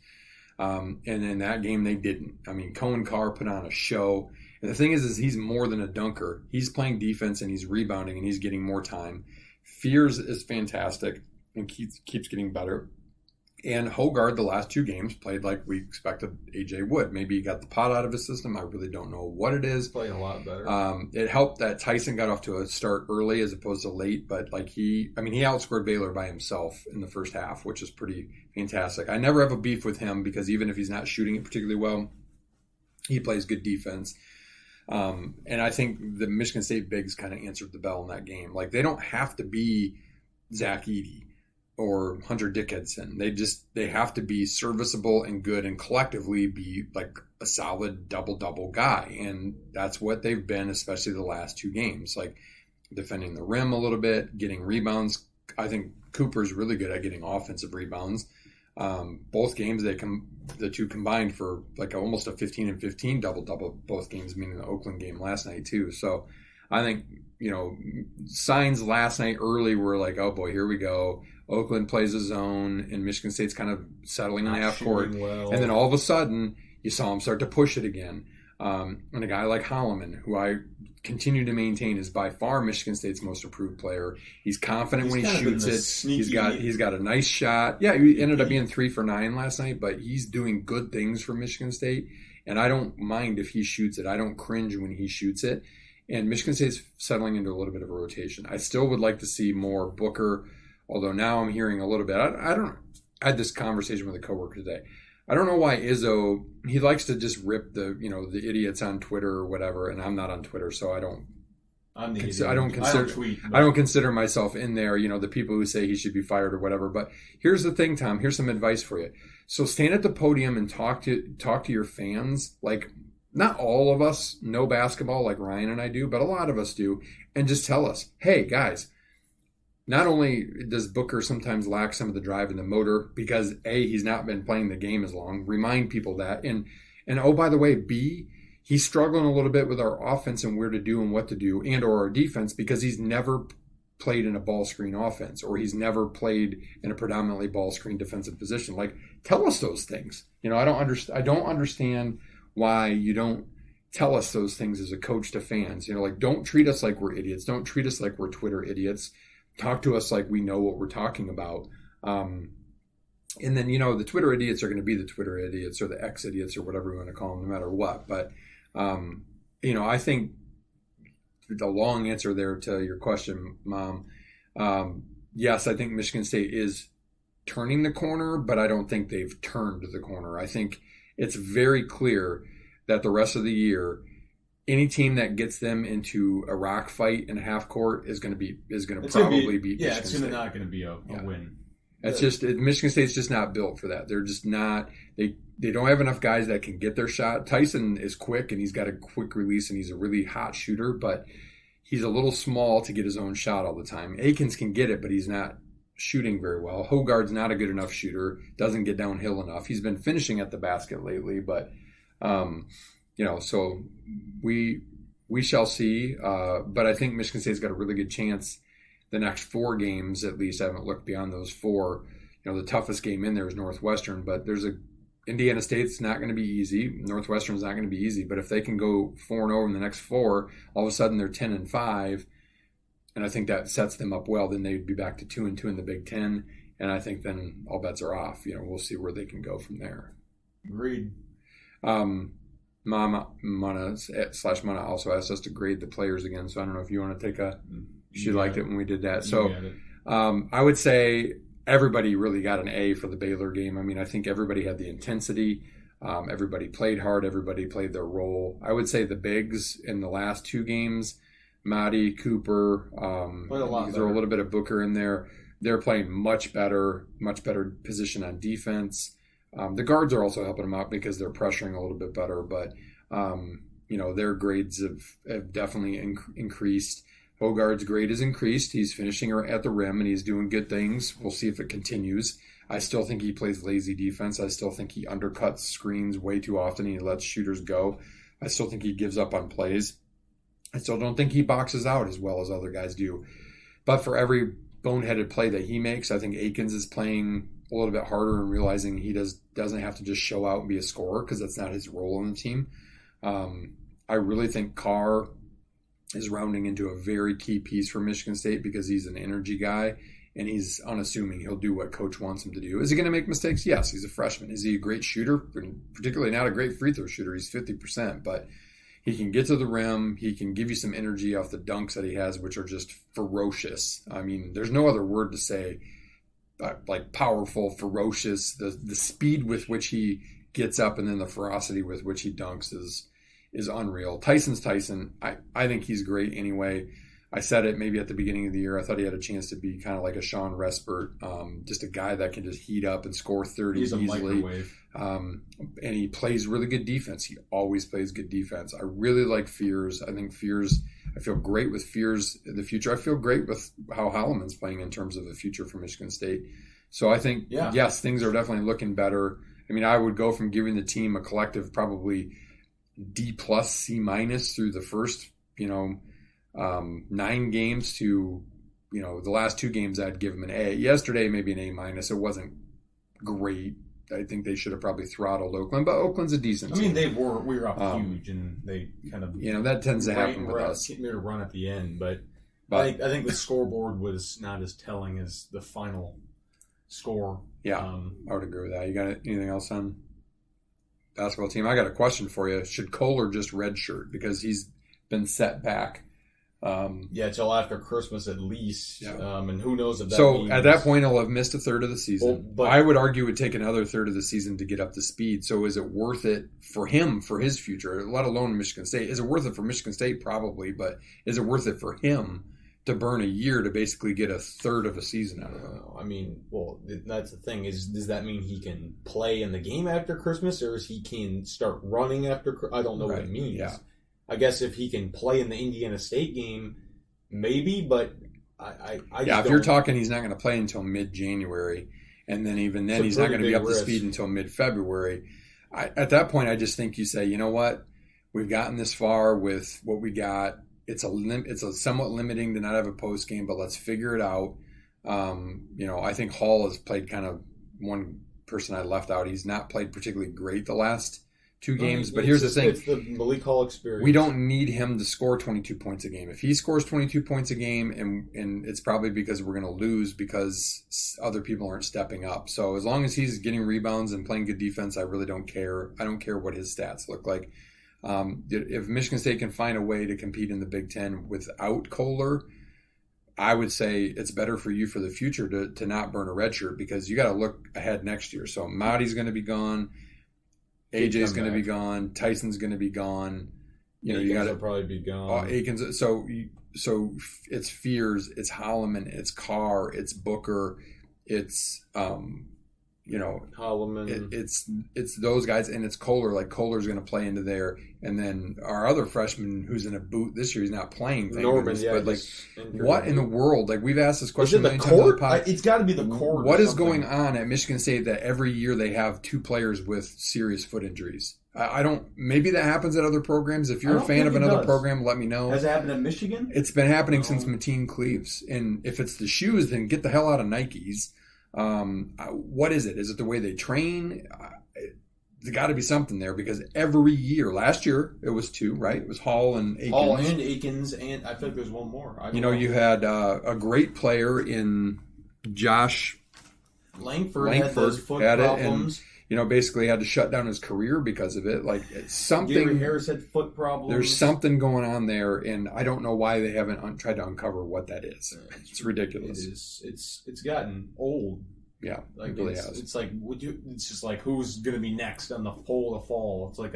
[SPEAKER 1] And in that game, they didn't. I mean, Cohen Carr put on a show. And the thing is he's more than a dunker. He's playing defense, and he's rebounding, and he's getting more time. Fears is fantastic and keeps getting better. And Hogard, the last 2 games, played like we expected AJ would. Maybe he got the pot out of his system. I really don't know what it is.
[SPEAKER 4] Playing a lot better.
[SPEAKER 1] It helped that Tyson got off to a start early as opposed to late. But he outscored Baylor by himself in the first half, which is pretty fantastic. I never have a beef with him because even if he's not shooting it particularly well, he plays good defense. And I think the Michigan State bigs kind of answered the bell in that game. Like, they don't have to be Zach Edey or Hunter Dickinson. They have to be serviceable and good and collectively be like a solid double-double guy. And that's what they've been, especially the last 2 games, like defending the rim a little bit, getting rebounds. I think Cooper's really good at getting offensive rebounds. Both games, the 2 combined for like almost a 15 and 15 double-double both games, meaning the Oakland game last night too. So I think, signs last night early were like, oh boy, here we go. Oakland plays a zone, and Michigan State's kind of settling in the half court.
[SPEAKER 4] Well.
[SPEAKER 1] And then all of a sudden, you saw him start to push it again. And a guy like Holloman, who I continue to maintain is by far Michigan State's most improved player. He's confident when he shoots it. He's got a nice shot. Yeah, he ended up being 3 for 9 last night, but he's doing good things for Michigan State. And I don't mind if he shoots it. I don't cringe when he shoots it. And Michigan State's settling into a little bit of a rotation. I still would like to see more Booker, although now I'm hearing a little bit. I had this conversation with a coworker today. I don't know why Izzo, he likes to just rip the idiots on Twitter or whatever, and I'm not on Twitter, so I don't consider myself in there, the people who say he should be fired or whatever. But here's the thing, Tom, here's some advice for you. So stand at the podium and talk to your fans. Like, not all of us know basketball like Ryan and I do, but a lot of us do, and just tell us, hey guys, not only does Booker sometimes lack some of the drive and the motor because A, he's not been playing the game as long, remind people that, and oh, by the way, B, he's struggling a little bit with our offense and where to do and what to do, and or our defense, because he's never played in a ball screen offense, or he's never played in a predominantly ball screen defensive position. Like, tell us those things. I don't understand why you don't tell us those things as a coach to fans. Don't treat us like we're idiots. Don't treat us like we're Twitter idiots. Talk to us like we know what we're talking about. And then, the Twitter idiots are going to be the Twitter idiots or the X idiots or whatever you want to call them, no matter what. But, I think the long answer there to your question, Mom, yes, I think Michigan State is turning the corner, but I don't think they've turned the corner. I think it's very clear that the rest of the year, any team that gets them into a rock fight in a half court is going to probably beat Michigan State.
[SPEAKER 4] It's not going to be a win.
[SPEAKER 1] It's just Michigan State's just not built for that. They're just not. They don't have enough guys that can get their shot. Tyson is quick and he's got a quick release and he's a really hot shooter, but he's a little small to get his own shot all the time. Akins can get it, but he's not shooting very well. Hogard's not a good enough shooter. Doesn't get downhill enough. He's been finishing at the basket lately, but. So we shall see. But I think Michigan State's got a really good chance the next 4 games, at least. I haven't looked beyond those 4. The toughest game in there is Northwestern, but Indiana State's not going to be easy. Northwestern's not going to be easy, but if they can go 4-0 in the next 4, all of a sudden they're 10-5, and I think that sets them up well. Then they'd be back to 2-2 in the Big Ten, and I think then all bets are off. We'll see where they can go from there.
[SPEAKER 4] Agreed.
[SPEAKER 1] Mana also asked us to grade the players again, so I don't know if you want to take a. She liked it when we did that. So I would say everybody really got an A for the Baylor game. I mean, I think everybody had the intensity. Everybody played hard. Everybody played their role. I would say the bigs in the last 2 games, Marty, Cooper, throw a little bit of Booker in there. They're playing much better position on defense. The guards are also helping them out because they're pressuring a little bit better. But, their grades have definitely increased. Hogarth's grade has increased. He's finishing at the rim, and he's doing good things. We'll see if it continues. I still think he plays lazy defense. I still think he undercuts screens way too often. He lets shooters go. I still think he gives up on plays. I still don't think he boxes out as well as other guys do. But for every boneheaded play that he makes, I think Akins is playing a little bit harder and realizing he doesn't have to just show out and be a scorer because that's not his role on the team. I really think Carr is rounding into a very key piece for Michigan State because he's an energy guy and he's unassuming. He'll do what coach wants him to do. Is he going to make mistakes? Yes, he's a freshman. Is he a great shooter? Particularly not a great free throw shooter. He's 50%, but he can get to the rim. He can give you some energy off the dunks that he has, which are just ferocious. I mean, there's no other word to say like powerful, ferocious. The speed with which he gets up and then the ferocity with which he dunks is unreal. Tyson's Tyson. I think he's great anyway. I said it maybe at the beginning of the year. I thought he had a chance to be kind of like a Sean Respert, just a guy that can just heat up and score 30
[SPEAKER 4] He's a
[SPEAKER 1] easily.
[SPEAKER 4] microwave.
[SPEAKER 1] And he plays really good defense. He always plays good defense. I really like Fears. I feel great with Fears in the future. I feel great with how Holloman's playing in terms of the future for Michigan State. So I think, yes, things are definitely looking better. I mean, I would go from giving the team a collective probably D+, C- through the first, 9 games to, the last 2 games I'd give them an A. Yesterday, maybe an A-. It wasn't great. I think they should have probably throttled Oakland, but Oakland's a decent team.
[SPEAKER 4] We were up huge, and they kind of
[SPEAKER 1] that tends to happen with us.
[SPEAKER 4] Getting to run at the end, but I think the scoreboard was not as telling as the final score.
[SPEAKER 1] Yeah, I would agree with that. You got anything else on basketball team? I got a question for you. Should Kohler just redshirt because he's been set back?
[SPEAKER 4] Till after Christmas at least. Yeah. And who knows if that means...
[SPEAKER 1] at that point, he'll have missed a third of the season. But I would argue it would take another third of the season to get up to speed. So is it worth it for him, for his future, let alone Michigan State? Is it worth it for Michigan State? Probably, but is it worth it for him to burn a year to basically get a third of a season out of him?
[SPEAKER 4] I mean, that's the thing. Does that mean he can play in the game after Christmas, or is he can start running after? I don't know what it means.
[SPEAKER 1] Yeah.
[SPEAKER 4] I guess if he can play in the Indiana State game, maybe, but
[SPEAKER 1] if you're talking he's not going to play until mid-January, and then even then he's not going to be up to speed until mid-February. At that point, I just think you say, you know what? We've gotten this far with what we got. It's a somewhat limiting to not have a post game, but let's figure it out. I think Hall has played kind of one person I left out. He's not played particularly great the last 2 games, but here's the thing.
[SPEAKER 4] It's the Malik Hall experience.
[SPEAKER 1] We don't need him to score 22 points a game. If he scores 22 points a game, and it's probably because we're going to lose because other people aren't stepping up. So as long as he's getting rebounds and playing good defense, I really don't care. I don't care what his stats look like. If Michigan State can find a way to compete in the Big Ten without Kohler, I would say it's better for you for the future to not burn a red shirt because you got to look ahead next year. So Marty's going to be gone. AJ's going to be gone. Tyson's going to be gone.
[SPEAKER 4] You got to probably be gone.
[SPEAKER 1] Akins. So it's Fears, it's Holloman, it's Carr, it's Booker, it's
[SPEAKER 4] Holloman.
[SPEAKER 1] It's those guys, and it's Kohler. Like Kohler's going to play into there, and then our other freshman who's in a boot this year, he's not playing.
[SPEAKER 4] Norman,
[SPEAKER 1] but what in the world? Like we've asked this question.
[SPEAKER 4] Is it the court? It's got to be the court.
[SPEAKER 1] What is going on at Michigan State that every year they have 2 players with serious foot injuries? I don't. Maybe that happens at other programs. If you're a fan of another program, let me know.
[SPEAKER 4] Has it happened at Michigan?
[SPEAKER 1] It's been happening since Mateen Cleaves, and if it's the shoes, then get the hell out of Nikes. What is it? Is it the way they train? There's got to be something there because every year, last year it was 2, right? It was Hall and Akins.
[SPEAKER 4] And I feel like there's one more.
[SPEAKER 1] You had a great player in Josh
[SPEAKER 4] Langford had those foot problems.
[SPEAKER 1] basically had to shut down his career because of it. Like it's something.
[SPEAKER 4] Gary Harris had foot problems.
[SPEAKER 1] There's something going on there, and I don't know why they haven't tried to uncover what that is. It's ridiculous.
[SPEAKER 4] It is. It's gotten old.
[SPEAKER 1] Yeah,
[SPEAKER 4] like
[SPEAKER 1] it really
[SPEAKER 4] it's,
[SPEAKER 1] has.
[SPEAKER 4] It's like it's just like who's going to be next on the pole of the fall. It's like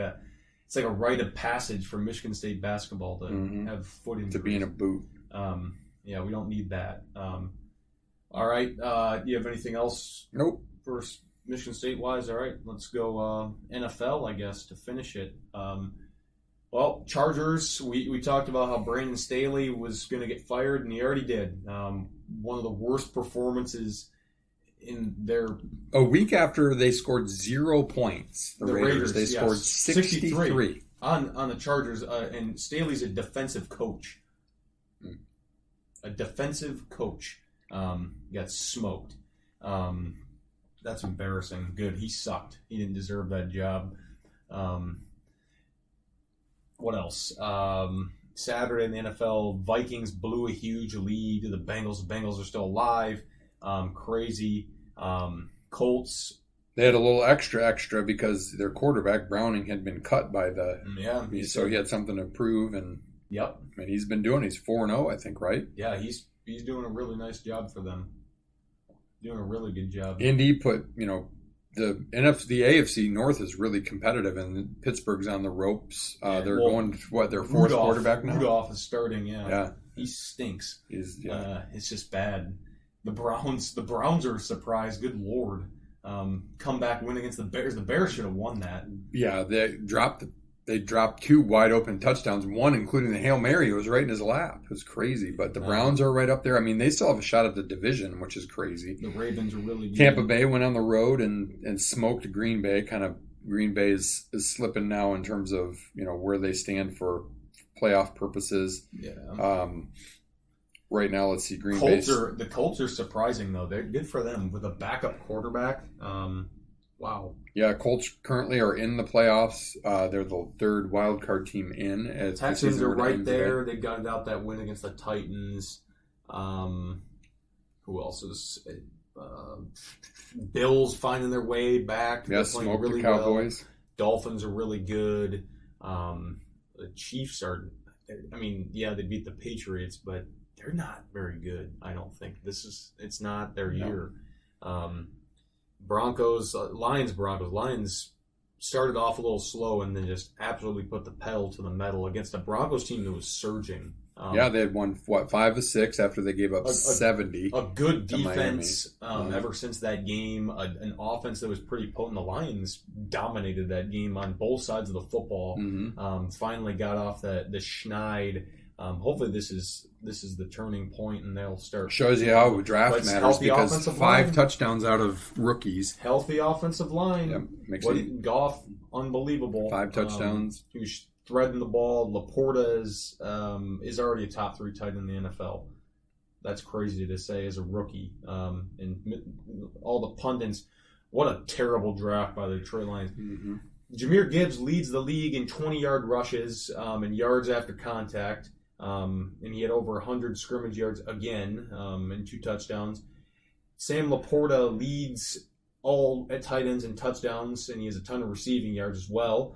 [SPEAKER 4] a rite of passage for Michigan State basketball to have foot injuries.
[SPEAKER 1] To be in a boot.
[SPEAKER 4] Yeah, we don't need that. All right. Do you have anything else?
[SPEAKER 1] Nope.
[SPEAKER 4] For Michigan State wise, all right. Let's go NFL, I guess, to finish it. Well, Chargers. We talked about how Brandon Staley was going to get fired, and he already did. One of the worst performances in their.
[SPEAKER 1] A week after they scored 0 points, the Raiders they scored 63
[SPEAKER 4] on the Chargers, and Staley's a defensive coach. A defensive coach got smoked. That's embarrassing. Good. He sucked. He didn't deserve that job. What else? Saturday in the NFL, Vikings blew a huge lead to the Bengals. The Bengals are still alive. Crazy. Colts.
[SPEAKER 1] They had a little extra because their quarterback, Browning, had been cut by the...
[SPEAKER 4] Yeah.
[SPEAKER 1] So he had something to prove, and...
[SPEAKER 4] Yep.
[SPEAKER 1] I mean, he's 4-0, I think, right?
[SPEAKER 4] Yeah, he's doing a really nice job for them. Doing a really good job.
[SPEAKER 1] Indy put, the AFC North is really competitive, and Pittsburgh's on the ropes. They're going to, their fourth quarterback now?
[SPEAKER 4] Rudolph is starting, yeah.
[SPEAKER 1] Yeah.
[SPEAKER 4] He stinks.
[SPEAKER 1] It's
[SPEAKER 4] just bad. The Browns are surprised. Good Lord. Come back, win against the Bears. The Bears should have won that.
[SPEAKER 1] Yeah, they dropped 2 wide open touchdowns, one including the Hail Mary. It was right in his lap. It was crazy. But the Browns are right up there. I mean, they still have a shot at the division, which is crazy.
[SPEAKER 4] The Ravens are really good.
[SPEAKER 1] Tampa Bay went on the road and smoked Green Bay. Green Bay is slipping now in terms of, where they stand for playoff purposes.
[SPEAKER 4] Yeah.
[SPEAKER 1] Right now, let's see. The
[SPEAKER 4] Colts are surprising, though. They're good for them with a backup quarterback. Wow.
[SPEAKER 1] Yeah, Colts currently are in the playoffs. They're the third wild card team in.
[SPEAKER 4] Texans are right there. They got out that win against the Titans. Who else is? Bills finding their way back.
[SPEAKER 1] Yeah, smoked really the Cowboys.
[SPEAKER 4] Well. Dolphins are really good. The Chiefs are. They beat the Patriots, but they're not very good. I don't think it's not their year. Lions started off a little slow and then just absolutely put the pedal to the metal against a Broncos team that was surging.
[SPEAKER 1] They had won 5 of 6 after they gave up 70.
[SPEAKER 4] A good defense ever since that game. An offense that was pretty potent. The Lions dominated that game on both sides of the football. Finally got off the schneid. Hopefully this is the turning point, and they'll start.
[SPEAKER 1] Shows you how draft matters because 5 touchdowns out of rookies.
[SPEAKER 4] Healthy offensive line.
[SPEAKER 1] Yep,
[SPEAKER 4] Goff, unbelievable.
[SPEAKER 1] 5 touchdowns.
[SPEAKER 4] He was threading the ball. Laporta is already a top 3 tight end in the NFL. That's crazy to say as a rookie. And all the pundits, what a terrible draft by the Detroit Lions.
[SPEAKER 1] Mm-hmm.
[SPEAKER 4] Jahmyr Gibbs leads the league in 20-yard rushes and yards after contact. And he had over 100 scrimmage yards again and 2 touchdowns. Sam Laporta leads all at tight ends and touchdowns, and he has a ton of receiving yards as well.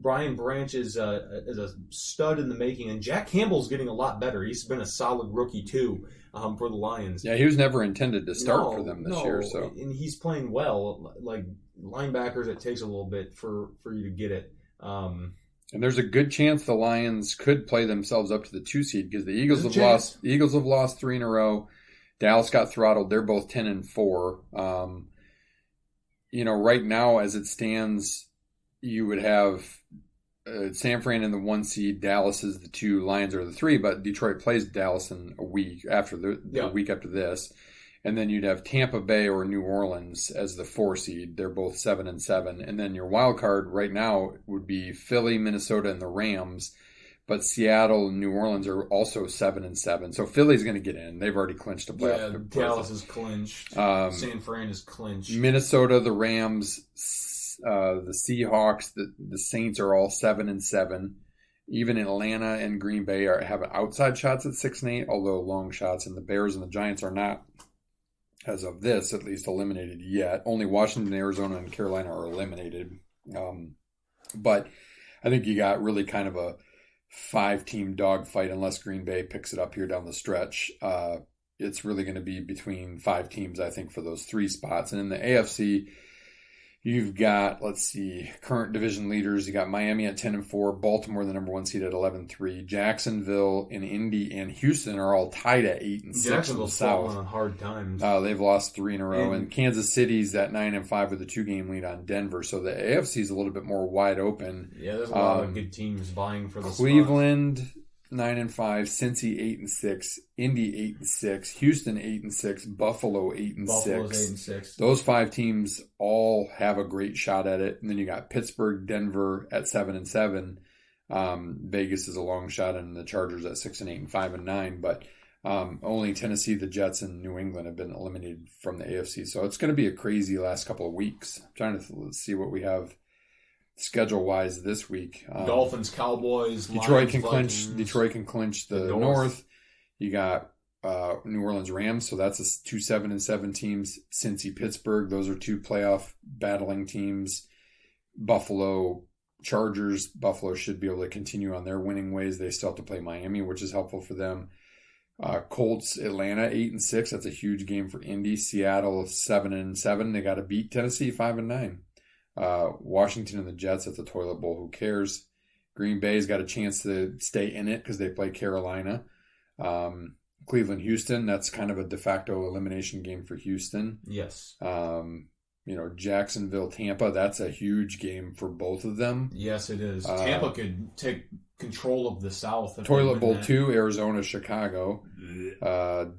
[SPEAKER 4] Brian Branch is a stud in the making, and Jack Campbell's getting a lot better. He's been a solid rookie too for the Lions.
[SPEAKER 1] Yeah, he was never intended to start for them this year. So,
[SPEAKER 4] and he's playing well. Like linebackers, it takes a little bit for you to get it.
[SPEAKER 1] And there's a good chance the Lions could play themselves up to the 2 seed because the Eagles have lost 3 in a row. Dallas got throttled. They're both 10-4. Right now as it stands, you would have San Fran in the 1 seed, Dallas is the 2, Lions are the 3, but Detroit plays Dallas in a week after a week after this. And then you'd have Tampa Bay or New Orleans as the 4 seed. They're both 7-7. And then your wild card right now would be Philly, Minnesota, and the Rams. But Seattle and New Orleans are also 7-7. So Philly's going to get in. They've already clinched a playoff.
[SPEAKER 4] Yeah, Dallas is clinched. San Fran is clinched.
[SPEAKER 1] Minnesota, the Rams, the Seahawks, the Saints are all 7-7. Even Atlanta and Green Bay have outside shots at 6-8, although long shots. And the Bears and the Giants are not. as of this, at least, eliminated yet. Only Washington, Arizona, and Carolina are eliminated. But I think you got really kind of a 5-team dogfight unless Green Bay picks it up here down the stretch. It's really going to be between 5 teams, I think, for those 3 spots. And in the AFC, you've got, current division leaders. You got Miami at 10-4, Baltimore, the number 1 seed at 11-3. Jacksonville and Indy and Houston are all tied at 8-6 in the South.
[SPEAKER 4] On hard times.
[SPEAKER 1] They've lost 3 in a row, and Kansas City's at 9-5 with a 2-game lead on Denver. So the AFC is a little bit more wide open.
[SPEAKER 4] Yeah, there's a lot of good teams vying for the
[SPEAKER 1] Cleveland 9-5, Cincy 8-6, Indy 8-6, Houston 8-6, Buffalo 8-6.
[SPEAKER 4] Buffalo's 8-6.
[SPEAKER 1] Those 5 teams all have a great shot at it, and then you got Pittsburgh, Denver at 7-7. Vegas is a long shot, and the Chargers at 6-8 and 5-9. But only Tennessee, the Jets, and New England have been eliminated from the AFC. So it's going to be a crazy last couple of weeks. I'm trying to see what we have schedule-wise this week.
[SPEAKER 4] Dolphins, Cowboys,
[SPEAKER 1] Detroit
[SPEAKER 4] Lions,
[SPEAKER 1] can clinch the North. You got New Orleans Rams, so that's 2 7-7 teams. Cincy, Pittsburgh, those are 2 playoff battling teams. Buffalo, Chargers. Buffalo should be able to continue on their winning ways. They still have to play Miami, which is helpful for them. Colts, Atlanta 8-6. That's a huge game for Indy. Seattle 7-7. They got to beat Tennessee 5-9. Washington and the Jets at the toilet bowl. Who cares? Green Bay's got a chance to stay in it because they play Carolina. Cleveland, Houston. That's kind of a de facto elimination game for Houston.
[SPEAKER 4] Yes.
[SPEAKER 1] Jacksonville, Tampa. That's a huge game for both of them.
[SPEAKER 4] Yes, it is. Tampa could take control of the South.
[SPEAKER 1] Toilet Bowl 2, Arizona, Chicago.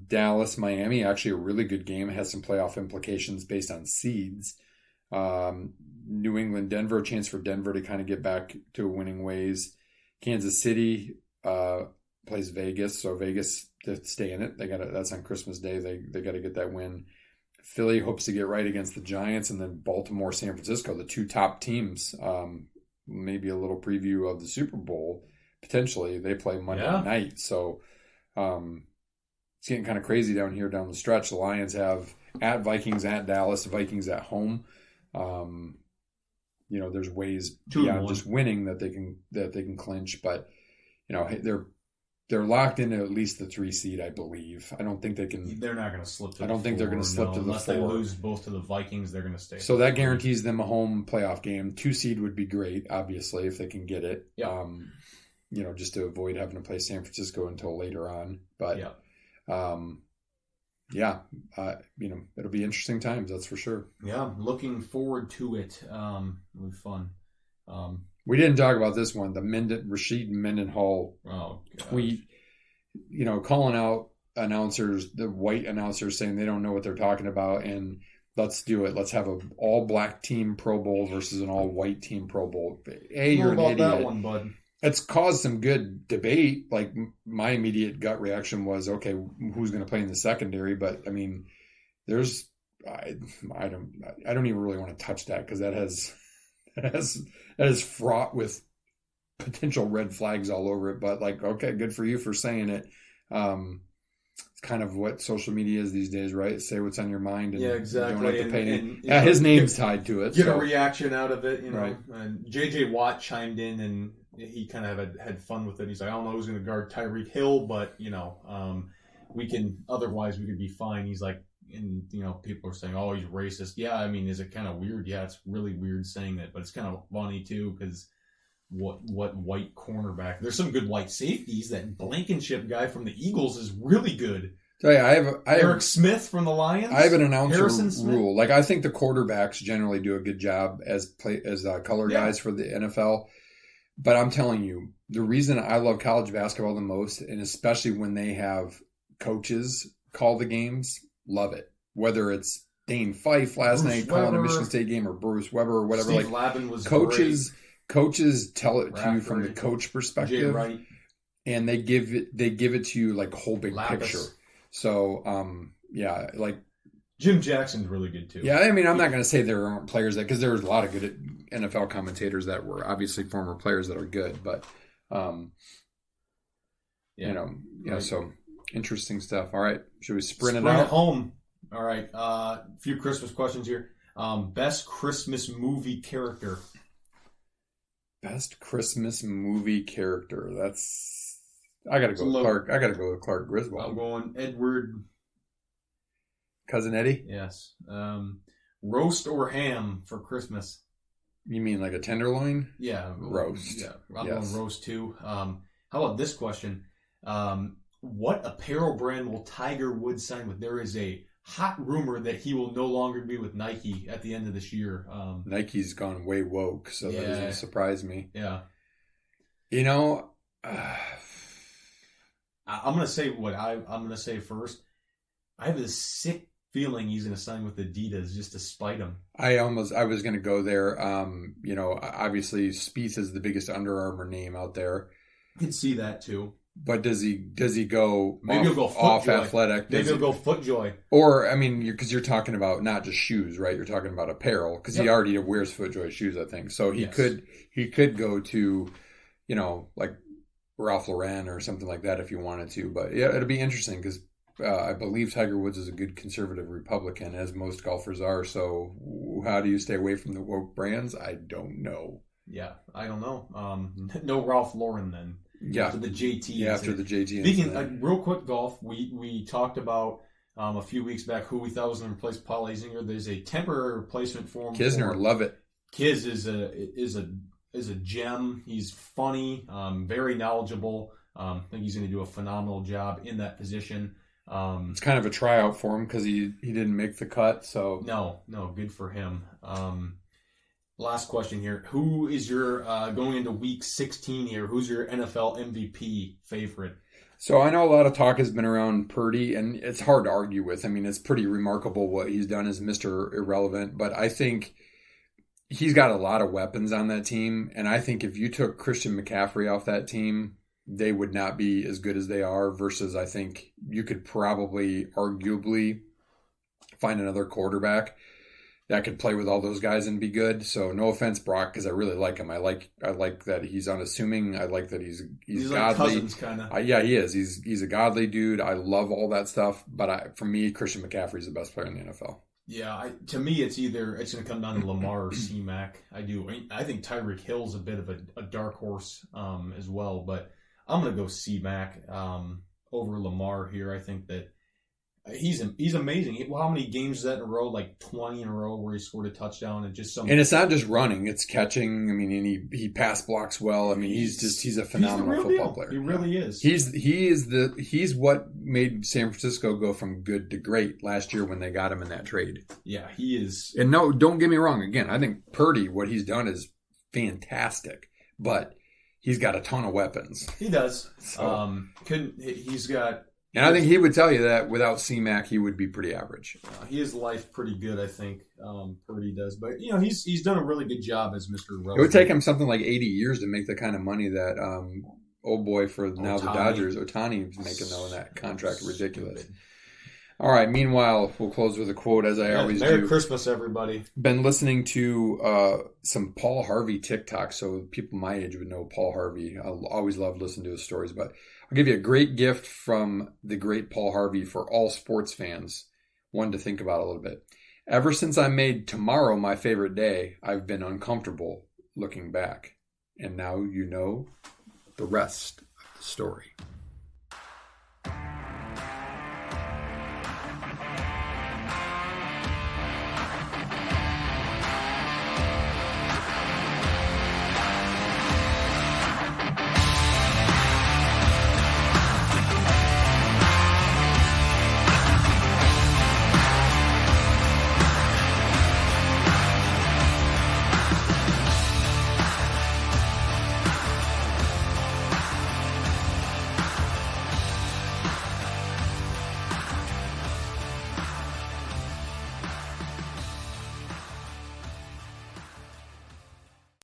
[SPEAKER 1] Dallas, Miami. Actually, a really good game. It has some playoff implications based on seeds. New England, Denver, a chance for Denver to kind of get back to winning ways. Kansas City plays Vegas, so Vegas to stay in it. That's on Christmas Day. They got to get that win. Philly hopes to get right against the Giants, and then Baltimore, San Francisco, the 2 top teams. Maybe a little preview of the Super Bowl. Potentially, they play Monday night, so it's getting kind of crazy down the stretch. The Lions have at Vikings, at Dallas, Vikings at home. There's ways beyond just winning that they can clinch, but they're locked into at least the 3 seed, I believe. I don't think they can.
[SPEAKER 4] They're not going to slip to.
[SPEAKER 1] I don't think they're going to slip to the 4.
[SPEAKER 4] Unless they lose both to the Vikings, they're going to stay.
[SPEAKER 1] So that guarantees them a home playoff game. 2 seed would be great, obviously, if they can get it.
[SPEAKER 4] Yeah.
[SPEAKER 1] Just to avoid having to play San Francisco until later on. But it'll be interesting times, that's for sure.
[SPEAKER 4] Yeah, looking forward to it. It'll be fun.
[SPEAKER 1] We didn't talk about this one, the Rashid Mendenhall tweet, calling out announcers, the white announcers saying they don't know what they're talking about, and let's do it. Let's have an all-black team Pro Bowl versus an all-white team Pro Bowl. You're an idiot.
[SPEAKER 4] That one, bud.
[SPEAKER 1] It's caused some good debate. Like, my immediate gut reaction was, okay, who's going to play in the secondary? But I mean, I don't even really want to touch that because that is fraught with potential red flags all over it. But okay, good for you for saying it. It's kind of what social media is these days, right? Say what's on your mind, and
[SPEAKER 4] exactly.
[SPEAKER 1] You don't have to pay his name's tied to it.
[SPEAKER 4] Get a reaction out of it,
[SPEAKER 1] Right.
[SPEAKER 4] And JJ Watt chimed in, and he kind of had fun with it. He's like, I don't know who's going to guard Tyreek Hill, but we could be fine. He's like, and people are saying, oh, he's racist. Yeah, I mean, is it kind of weird? Yeah, it's really weird saying that, but it's kind of funny too because what white cornerback? There's some good white safeties. That Blankenship guy from the Eagles is really good.
[SPEAKER 1] So yeah, I have
[SPEAKER 4] Eric Smith from the Lions.
[SPEAKER 1] I have an announcer rule. I think the quarterbacks generally do a good job as color guys for the NFL. But I'm telling you, the reason I love college basketball the most, and especially when they have coaches call the games, love it. Whether it's Dane Fife last night calling a Michigan State game, or Bruce Weber or whatever.
[SPEAKER 4] Steve Lavin was
[SPEAKER 1] coaches.
[SPEAKER 4] Great.
[SPEAKER 1] Coaches tell it to you from the coach perspective, and they give it to you like whole big picture. So,
[SPEAKER 4] Jim Jackson's really good too.
[SPEAKER 1] Yeah, I mean, I'm not going to say there aren't players because there's a lot of good NFL commentators that were obviously former players that are good, but so interesting stuff. All right, should we sprint it out?
[SPEAKER 4] Home. All right. A few Christmas questions here. Best Christmas movie character.
[SPEAKER 1] Best Christmas movie character. I gotta go with Clark. I gotta go with Clark Griswold.
[SPEAKER 4] I'm going Edward.
[SPEAKER 1] Cousin Eddie?
[SPEAKER 4] Yes. Roast or ham for Christmas?
[SPEAKER 1] You mean like a tenderloin?
[SPEAKER 4] Yeah.
[SPEAKER 1] Roast.
[SPEAKER 4] Yeah. I'm going roast too. How about this question? What apparel brand will Tiger Woods sign with? There is a hot rumor that he will no longer be with Nike at the end of this year.
[SPEAKER 1] Nike's gone way woke, so that doesn't surprise me.
[SPEAKER 4] Yeah.
[SPEAKER 1] You know,
[SPEAKER 4] I'm going to say what I'm going to say first. I have this sick feeling he's going to sign with Adidas just to spite him.
[SPEAKER 1] I was going to go there. You know, obviously Spieth is the biggest Under Armour name out there.
[SPEAKER 4] I can see that too.
[SPEAKER 1] But does he go
[SPEAKER 4] maybe he'll go
[SPEAKER 1] off
[SPEAKER 4] FootJoy.
[SPEAKER 1] athletic?
[SPEAKER 4] Maybe he'll go FootJoy.
[SPEAKER 1] Or I mean, because you're talking about not just shoes, right? You're talking about apparel because he already wears FootJoy shoes, I think. So he could go to, you know, like Ralph Lauren or something like that if you wanted to. But yeah, it'll be interesting because I believe Tiger Woods is a good conservative Republican, as most golfers are. So how do you stay away from the woke brands? I don't know.
[SPEAKER 4] Yeah, I don't know. No Ralph Lauren then.
[SPEAKER 1] Yeah.
[SPEAKER 4] After the JT.
[SPEAKER 1] Yeah, after the JT.
[SPEAKER 4] Speaking, real quick golf, we talked about a few weeks back who we thought was going to replace Paul Azinger. There's a temporary replacement for him.
[SPEAKER 1] Kisner, love it.
[SPEAKER 4] Kiz is a gem. He's funny, very knowledgeable. I think he's going to do a phenomenal job in that position.
[SPEAKER 1] It's kind of a tryout for him because he didn't make the cut. So
[SPEAKER 4] no, good for him. Last question here. Who is your, going into week 16 here, who's your NFL MVP favorite?
[SPEAKER 1] So I know a lot of talk has been around Purdy, and it's hard to argue with. I mean, it's pretty remarkable what he's done as Mr. Irrelevant, but I think he's got a lot of weapons on that team, and I think if you took Christian McCaffrey off that team, they would not be as good as they are, versus I think you could probably arguably find another quarterback that could play with all those guys and be good. So no offense, Brock, because I really like him. I like that he's unassuming. I like that he's godly.
[SPEAKER 4] Like Cousins, kind of.
[SPEAKER 1] Yeah, he is. He's a godly dude. I love all that stuff. But for me, Christian McCaffrey is the best player in the NFL.
[SPEAKER 4] Yeah, to me, it's going to come down to Lamar or C-Mac. I think Tyreek Hill's a bit of a dark horse as well, but I'm going to go C-Mac over Lamar here. I think that he's amazing. How many games is that in a row? Like 20 in a row where he scored a touchdown and just
[SPEAKER 1] And it's not just running; it's catching. I mean, and he pass blocks well. I mean, he's a phenomenal football player.
[SPEAKER 4] He really is.
[SPEAKER 1] He's what made San Francisco go from good to great last year when they got him in that trade.
[SPEAKER 4] Yeah, he is.
[SPEAKER 1] And no, don't get me wrong. Again, I think Purdy, what he's done is fantastic, but he's got a ton of weapons.
[SPEAKER 4] He does.
[SPEAKER 1] So,
[SPEAKER 4] he's got.
[SPEAKER 1] And I think he would tell you that without C-Mac, he would be pretty average.
[SPEAKER 4] He has life pretty good, I think. Purdy does. But, you know, he's done a really good job as Mr. Relevant.
[SPEAKER 1] It would take him something like 80 years to make the kind of money that old boy for now the Dodgers, Ohtani, is making, though, in that contract. Ridiculous. All right. Meanwhile, we'll close with a quote, as I always do.
[SPEAKER 4] Merry Christmas, everybody.
[SPEAKER 1] Been listening to some Paul Harvey TikTok, so people my age would know Paul Harvey. I always love listening to his stories, but I'll give you a great gift from the great Paul Harvey for all sports fans. One to think about a little bit. Ever since I made tomorrow my favorite day, I've been uncomfortable looking back. And now you know the rest of the story.